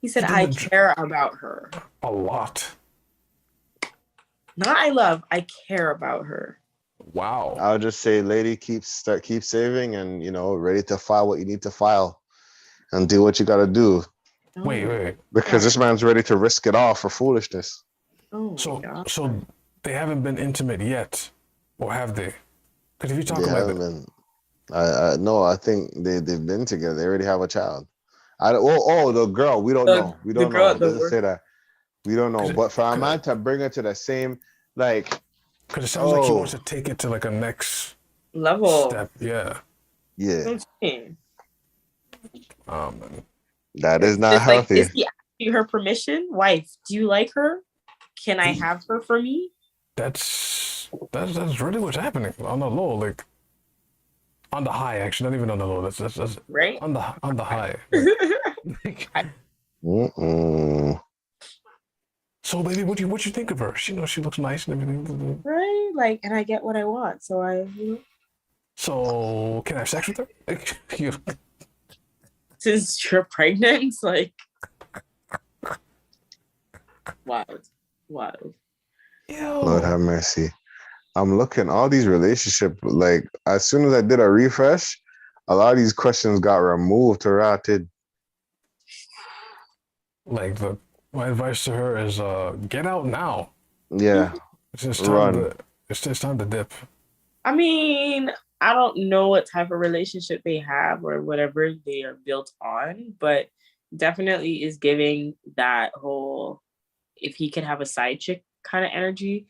[SPEAKER 2] said,
[SPEAKER 3] he
[SPEAKER 2] I
[SPEAKER 3] did
[SPEAKER 2] care about her.
[SPEAKER 3] a lot.
[SPEAKER 2] Not I love, I care about her.
[SPEAKER 3] Wow.
[SPEAKER 1] I'll just say, lady, keep saving and ready to file what you need to file and do what you got to do.
[SPEAKER 2] Oh,
[SPEAKER 3] Wait.
[SPEAKER 1] Because this man's ready to risk it all for foolishness.
[SPEAKER 2] Oh
[SPEAKER 3] so they haven't been intimate yet, or have they? Because if you talk
[SPEAKER 1] They
[SPEAKER 3] like
[SPEAKER 1] haven't
[SPEAKER 3] that,
[SPEAKER 1] been. No, I think they've been together. They already have a child. The girl. We don't know. We don't know. It doesn't say that. We don't know. But for a man to bring her to the same, like,
[SPEAKER 3] because it sounds like he wants to take it to like a next
[SPEAKER 2] level.
[SPEAKER 3] step. Yeah.
[SPEAKER 1] Yeah.
[SPEAKER 3] Man.
[SPEAKER 1] That is not
[SPEAKER 2] it's
[SPEAKER 1] healthy.
[SPEAKER 2] Like, is he asking her permission? Wife, do you like her? Can I have her for me?
[SPEAKER 3] That's really what's happening on the low, like on the high. Actually, not even on the low. That's
[SPEAKER 2] right
[SPEAKER 3] on the high. Like, so, baby, what you think of her? She looks nice and everything.
[SPEAKER 2] Right, like, and I get what I want, so I.
[SPEAKER 3] So, can I have sex with her?
[SPEAKER 2] Since you're pregnant, like, wild.
[SPEAKER 1] Lord have mercy. I'm looking all these relationships. Like as soon as I did a refresh, a lot of these questions got removed or routed.
[SPEAKER 3] Like my advice to her is, get out now.
[SPEAKER 1] Yeah,
[SPEAKER 3] it's just time to dip.
[SPEAKER 2] I mean, I don't know what type of relationship they have or whatever they are built on, but definitely is giving that whole if he could have a side chick kind of energy.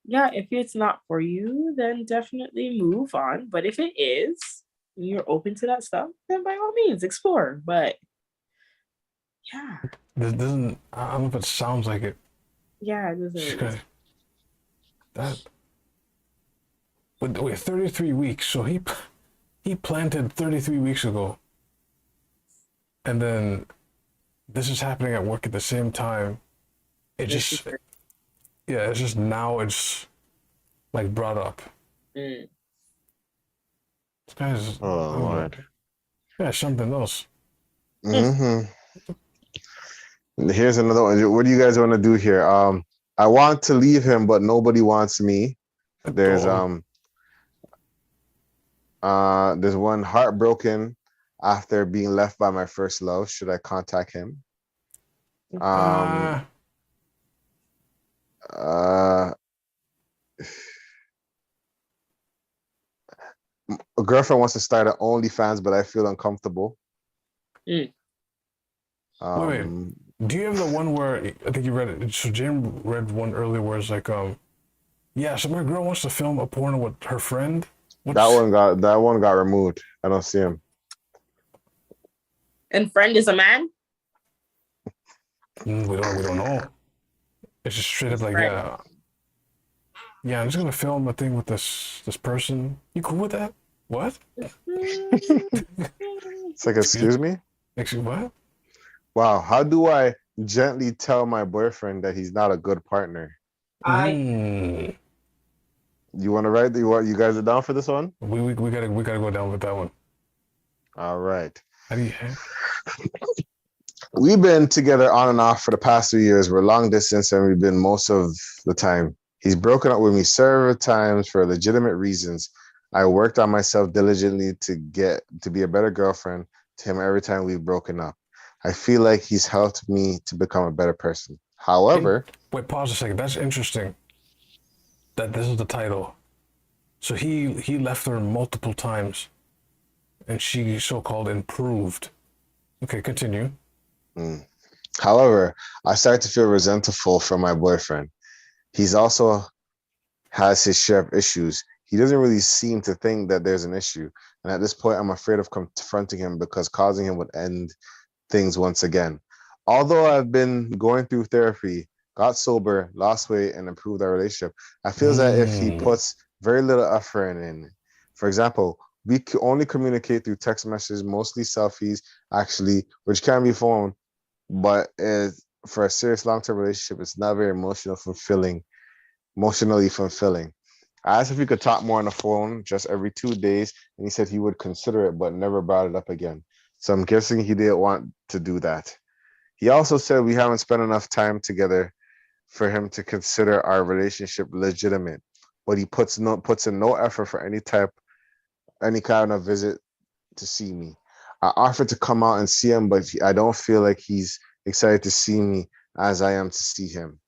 [SPEAKER 2] Yeah, if it's not for you, then definitely move on. But if it is, you're open to that stuff, then by all means explore. But yeah.
[SPEAKER 3] This doesn't, I don't know if it sounds like it.
[SPEAKER 2] Yeah, it doesn't.
[SPEAKER 3] But wait, 33 weeks. So he planted 33 weeks ago. And then this is happening at work at the same time. It's just now it's like brought up. This guy's
[SPEAKER 1] Lord.
[SPEAKER 3] Yeah, something else.
[SPEAKER 1] Mm-hmm. Here's another one. What do you guys want to do here? I want to leave him, but nobody wants me. There's one heartbroken after being left by my first love. Should I contact him? A girlfriend wants to start an OnlyFans, but I feel uncomfortable.
[SPEAKER 3] Wait. Do you have the one where I think you read it? So Jane read one earlier where it's like, yeah, so my girl wants to film a porno with her friend.
[SPEAKER 1] That one got removed. I don't see him.
[SPEAKER 2] And friend is a man?
[SPEAKER 3] We don't know. It's just straight up like,
[SPEAKER 2] Friend.
[SPEAKER 3] yeah, I'm just gonna film a thing with this person. You cool with that? What?
[SPEAKER 1] It's like, excuse me?
[SPEAKER 3] Actually, what?
[SPEAKER 1] Wow, how do I gently tell my boyfriend that he's not a good partner?
[SPEAKER 3] Mm.
[SPEAKER 1] You want to write? You guys are down for this one?
[SPEAKER 3] We gotta go down with that one.
[SPEAKER 1] All right.
[SPEAKER 3] How do you?
[SPEAKER 1] We've been together on and off for the past 2 years. We're long distance, and we've been most of the time. He's broken up with me several times for legitimate reasons. I worked on myself diligently to be a better girlfriend to him every time we've broken up. I feel like he's helped me to become a better person. However,
[SPEAKER 3] wait, pause a second. That's interesting. That this is the title. So he left her multiple times, and she so-called improved. Okay, continue.
[SPEAKER 1] However, I started to feel resentful for my boyfriend. He's also has his share of issues. He doesn't really seem to think that there's an issue. And at this point, I'm afraid of confronting him because causing him would end things once again. Although I've been going through therapy, got sober, lost weight, and improved our relationship, I feel that if he puts very little effort in, for example, we only communicate through text messages, mostly selfies, actually, which can be phone, but for a serious long-term relationship, it's not very emotionally fulfilling. I asked if we could talk more on the phone just every 2 days, and he said he would consider it, but never brought it up again. So I'm guessing he didn't want to do that. He also said we haven't spent enough time together for him to consider our relationship legitimate, but he puts in no effort for any kind of visit to see me. I offered to come out and see him, but I don't feel like he's excited to see me as I am to see him.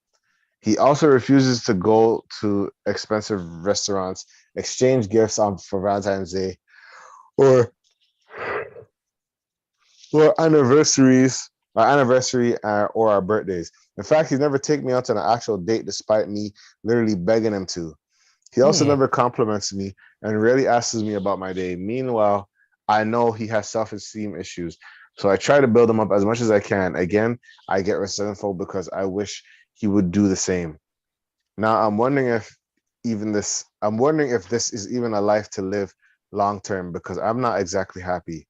[SPEAKER 1] He also refuses to go to expensive restaurants, exchange gifts for Valentine's Day, or anniversary or our birthdays. In fact, he's never taken me out on an actual date despite me literally begging him to. He also never compliments me and rarely asks me about my day. Meanwhile, I know he has self-esteem issues, so I try to build him up as much as I can. Again, I get resentful because I wish he would do the same. Now, I'm wondering if this is even a life to live long term because I'm not exactly happy.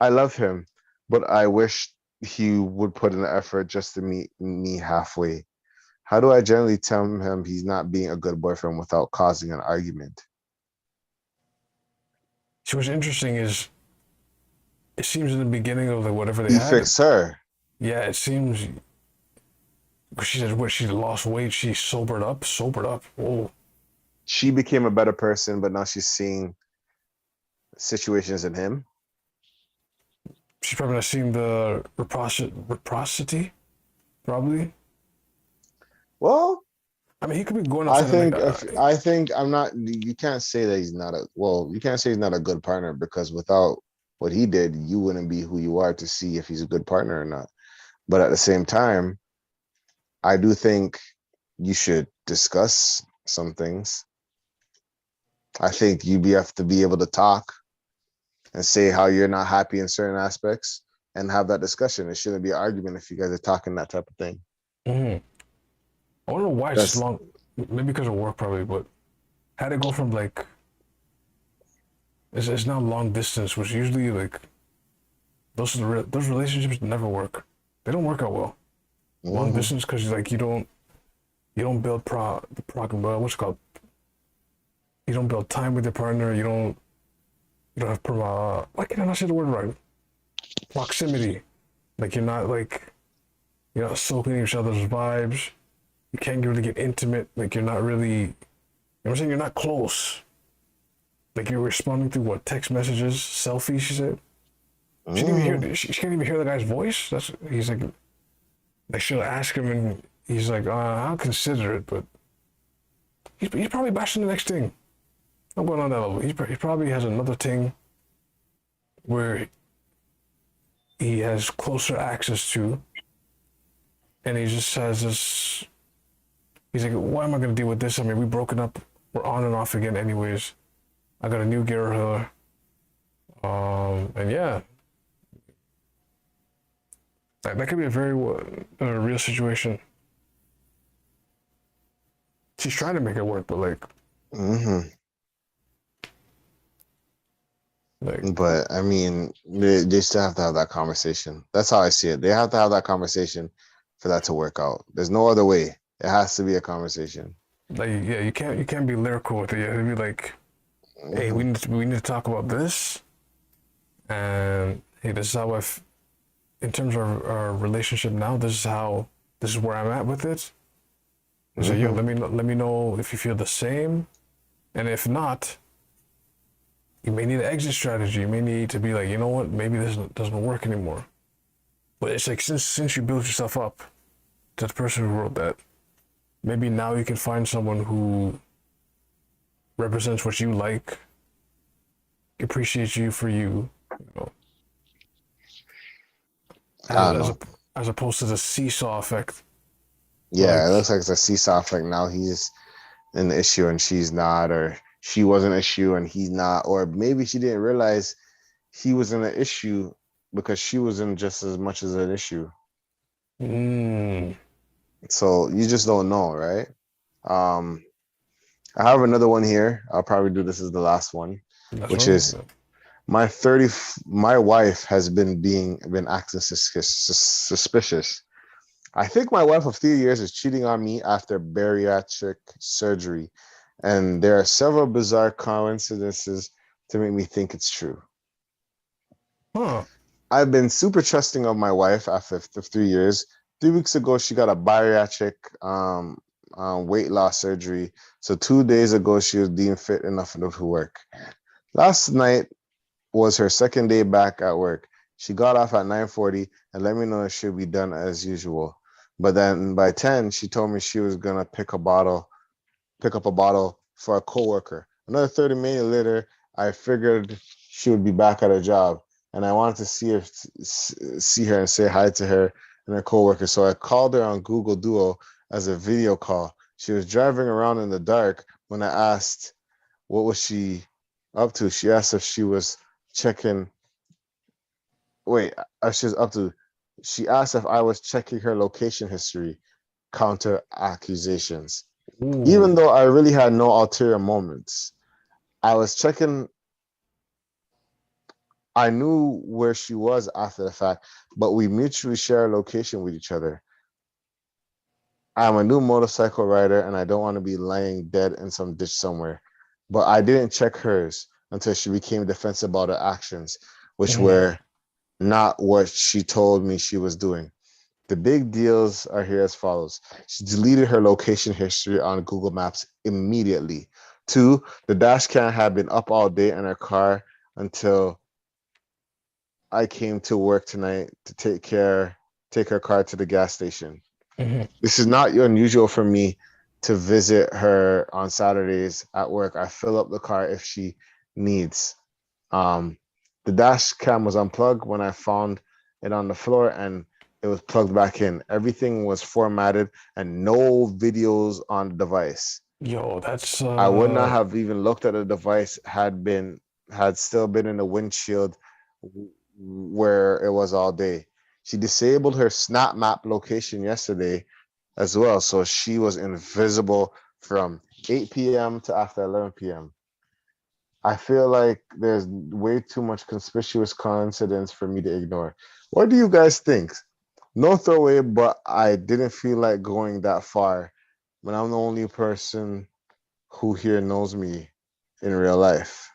[SPEAKER 1] I love him, but I wish he would put in the effort just to meet me halfway. How do I generally tell him he's not being a good boyfriend without causing an argument?
[SPEAKER 3] So what's interesting is, it seems in the beginning of whatever they
[SPEAKER 1] He
[SPEAKER 3] had.
[SPEAKER 1] fixed her.
[SPEAKER 3] Yeah, it seems. She said what? She lost weight. She sobered up. Oh.
[SPEAKER 1] She became a better person, but now she's seeing situations in him.
[SPEAKER 3] She's probably not seeing the reciprocity. Probably.
[SPEAKER 1] Well,
[SPEAKER 3] I mean, he could be going
[SPEAKER 1] I
[SPEAKER 3] outside.
[SPEAKER 1] think I'm not. You can't say that he's not you can't say he's not a good partner because without what he did, you wouldn't be who you are to see if he's a good partner or not. But at the same time, I do think you should discuss some things. I think you have to be able to talk and say how you're not happy in certain aspects and have that discussion. It shouldn't be an argument if you guys are talking that type of thing.
[SPEAKER 3] Mm-hmm. I don't know why it's long. Maybe because of work, probably. But had it go from like, it's now long distance, which usually like those relationships never work. They don't work out well. Long distance because like you don't build what's it called? You don't build time with your partner. You don't have why can I not say the word right? Proximity. Like you're not soaking in each other's vibes. You can't really get intimate. Like you're not really, you know what I'm saying? You're not close. Like you're responding through what, text messages, selfies, she said. She can't even hear the guy's voice. He's like she'll ask him and he's like, I'll consider it, but he's probably bashing the next thing. I'm going on that level. He probably has another thing where he has closer access to, and he just has this. He's like, "Why am I gonna deal with this? I mean, we broken up. We're on and off again, anyways. I got a new girl here, and yeah, that could be a very real situation. She's trying to make it work, but like,
[SPEAKER 1] But I mean, they still have to have that conversation. That's how I see it. They have to have that conversation for that to work out. There's no other way. It has to be a conversation.
[SPEAKER 3] like yeah, you can't be lyrical with it. You have to be like, hey, we need to talk about this, and hey, this is how in terms of our relationship now, this is where I'm at with it. So yo, let me know if you feel the same, and if not, you may need an exit strategy. You may need to be like, you know what, maybe this doesn't work anymore. But it's like since you built yourself up to the person who wrote that, maybe now you can find someone who represents what you like, appreciates you for you, as opposed to the seesaw effect.
[SPEAKER 1] Yeah, it looks like it's a seesaw effect. Now he's an issue and she's not, or she was an issue and he's not, or maybe she didn't realize he was in an issue because she was in just as much as an issue. So you just don't know, right? I have another one here. I'll probably do this as the last one, which is my wife has been acting suspicious. I think my wife of 3 years is cheating on me after bariatric surgery, and there are several bizarre coincidences to make me think it's true. I've been super trusting of my wife after 3 years. 3 weeks ago, she got a bariatric weight loss surgery. So 2 days ago, she was deemed fit enough to work. Last night was her second day back at work. She got off at 9:40 and let me know it should be done as usual. But then by 10, she told me she was gonna pick up a bottle for a coworker. Another 30 minutes later, I figured she would be back at her job, and I wanted to see her and say hi to her and her coworker. So I called her on Google Duo as a video call. She was driving around in the dark when I asked what was she up to. She asked if she was checking. She asked if I was checking her location history, counter accusations. Even though I really had no ulterior moments, I was checking. I knew where she was after the fact, but we mutually share a location with each other. I'm a new motorcycle rider and I don't want to be laying dead in some ditch somewhere. But I didn't check hers until she became defensive about her actions, which were not what she told me she was doing. The big deals are here as follows. She deleted her location history on Google Maps immediately. 2, the dash cam had been up all day in her car until I came to work tonight to take her car to the gas station. This is not unusual for me to visit her on Saturdays at work. I fill up the car if she needs. The dash cam was unplugged when I found it on the floor and it was plugged back in. Everything was formatted and no videos on the device.
[SPEAKER 3] Yo, that's
[SPEAKER 1] I would not have even looked at the device had still been in the windshield where it was all day. She disabled her Snap Map location yesterday as well, so she was invisible from 8 p.m. to after 11 p.m. I feel like there's way too much conspicuous coincidence for me to ignore. What do you guys think? No throwaway, but I didn't feel like going that far when I'm the only person who here knows me in real life.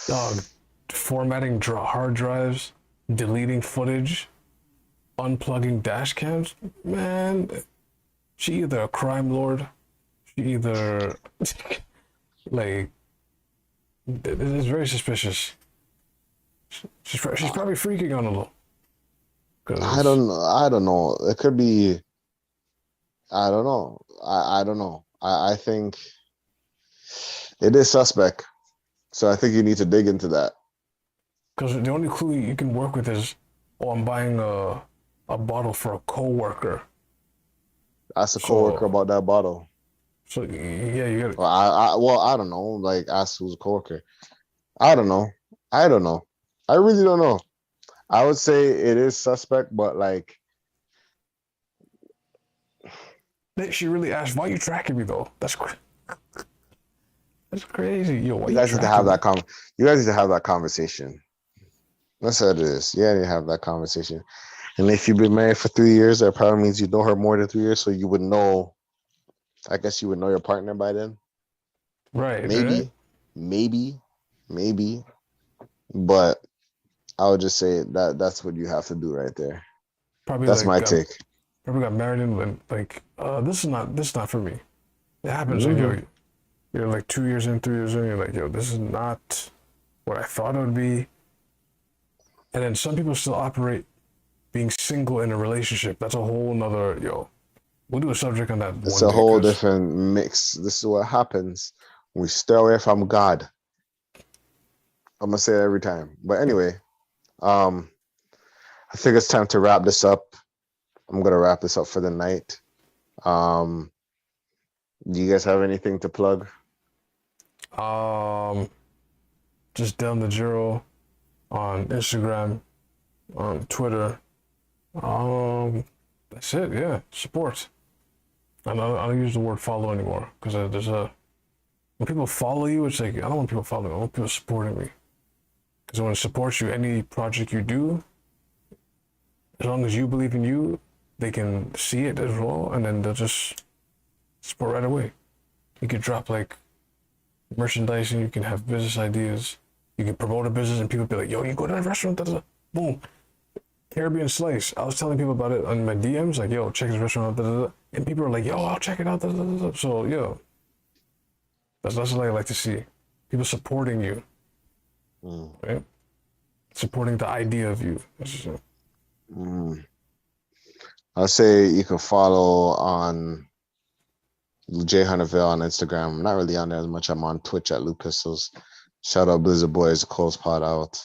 [SPEAKER 3] Dog, formatting hard drives, deleting footage, unplugging dash cams. Man, she either a crime lord, she either like it's very suspicious. She's probably freaking on a little.
[SPEAKER 1] I don't know. It could be. I don't know. I don't know. I think it is suspect. So I think you need to dig into that.
[SPEAKER 3] Because the only clue you can work with is, oh, I'm buying a a bottle for a coworker.
[SPEAKER 1] Ask a coworker
[SPEAKER 3] So,
[SPEAKER 1] about that bottle.
[SPEAKER 3] so yeah, you got it.
[SPEAKER 1] Well, I don't know. Like, ask who's a coworker. I don't know. I really don't know. I would say it is suspect, but like,
[SPEAKER 3] She really asked, "Why you tracking me though?" That's crazy. Yo, why
[SPEAKER 1] you
[SPEAKER 3] you
[SPEAKER 1] guys need to
[SPEAKER 3] tracking
[SPEAKER 1] have
[SPEAKER 3] me?
[SPEAKER 1] you guys need to have that conversation. That's what it is. You need to have that conversation. And if you've been married for 3 years, that probably means you know her more than 3 years, so you would know. I guess you would know your partner by then.
[SPEAKER 3] Right, right.
[SPEAKER 1] Maybe. But I would just say that's what you have to do right there.
[SPEAKER 3] Probably
[SPEAKER 1] That's
[SPEAKER 3] like
[SPEAKER 1] my take.
[SPEAKER 3] probably got married and like this is not for me. It happens like
[SPEAKER 1] Mm-hmm.
[SPEAKER 3] you're like 2 years in, 3 years in, you're like, yo, this is not what I thought it would be. And then some people still operate being single in a relationship. That's a whole nother we'll do a subject on that
[SPEAKER 1] It's
[SPEAKER 3] one
[SPEAKER 1] a
[SPEAKER 3] day
[SPEAKER 1] whole
[SPEAKER 3] because
[SPEAKER 1] different mix. This is what happens when we stay away from God. I'm gonna say it every time. But anyway, I think it's time to wrap this up. I'm gonna wrap this up for the night. Do you guys have anything to plug?
[SPEAKER 3] just down the zero on Instagram, on Twitter. That's it. Yeah, support. I don't use the word follow anymore because when people follow you, it's like I don't want people following me. I want people supporting me. Because when it supports you, any project you do, as long as you believe in you, they can see it as well, and then they'll just support right away. You could drop like merchandising. You can have business ideas. You can promote a business, and people be like, "Yo, you go to that restaurant." Da, da, da. Boom. Caribbean Slice. I was telling people about it on my DMs, like, "Yo, check this restaurant out." Da, da, da. And people are like, "Yo, I'll check it out." Da, da, da, da. So, that's what I like to see. People supporting you, right? Supporting the idea of you.
[SPEAKER 1] I'll say you can follow on J Hunterville on Instagram. I'm not really on there as much. I'm on Twitch at Luke Pistols. Shout out Blizzard Boys, close pod out.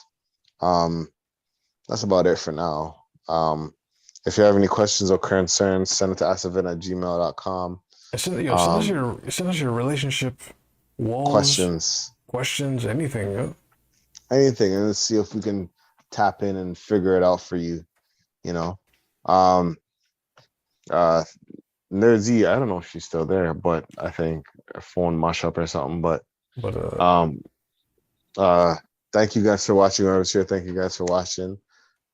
[SPEAKER 1] That's about it for now. If you have any questions or concerns, send it to asavin@gmail.com.
[SPEAKER 3] Send us your relationship woes, questions, anything. Yeah?
[SPEAKER 1] Anything, and let's see if we can tap in and figure it out for you. Nerdsy, I don't know if she's still there, but I think her phone mush up or something. But thank you guys for watching. I was here. Thank you guys for watching.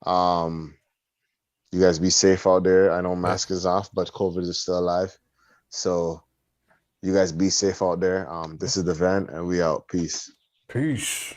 [SPEAKER 1] You guys be safe out there. I know mask is off, but COVID is still alive. So you guys be safe out there. This is The Vent, and we out. Peace.
[SPEAKER 3] Peace.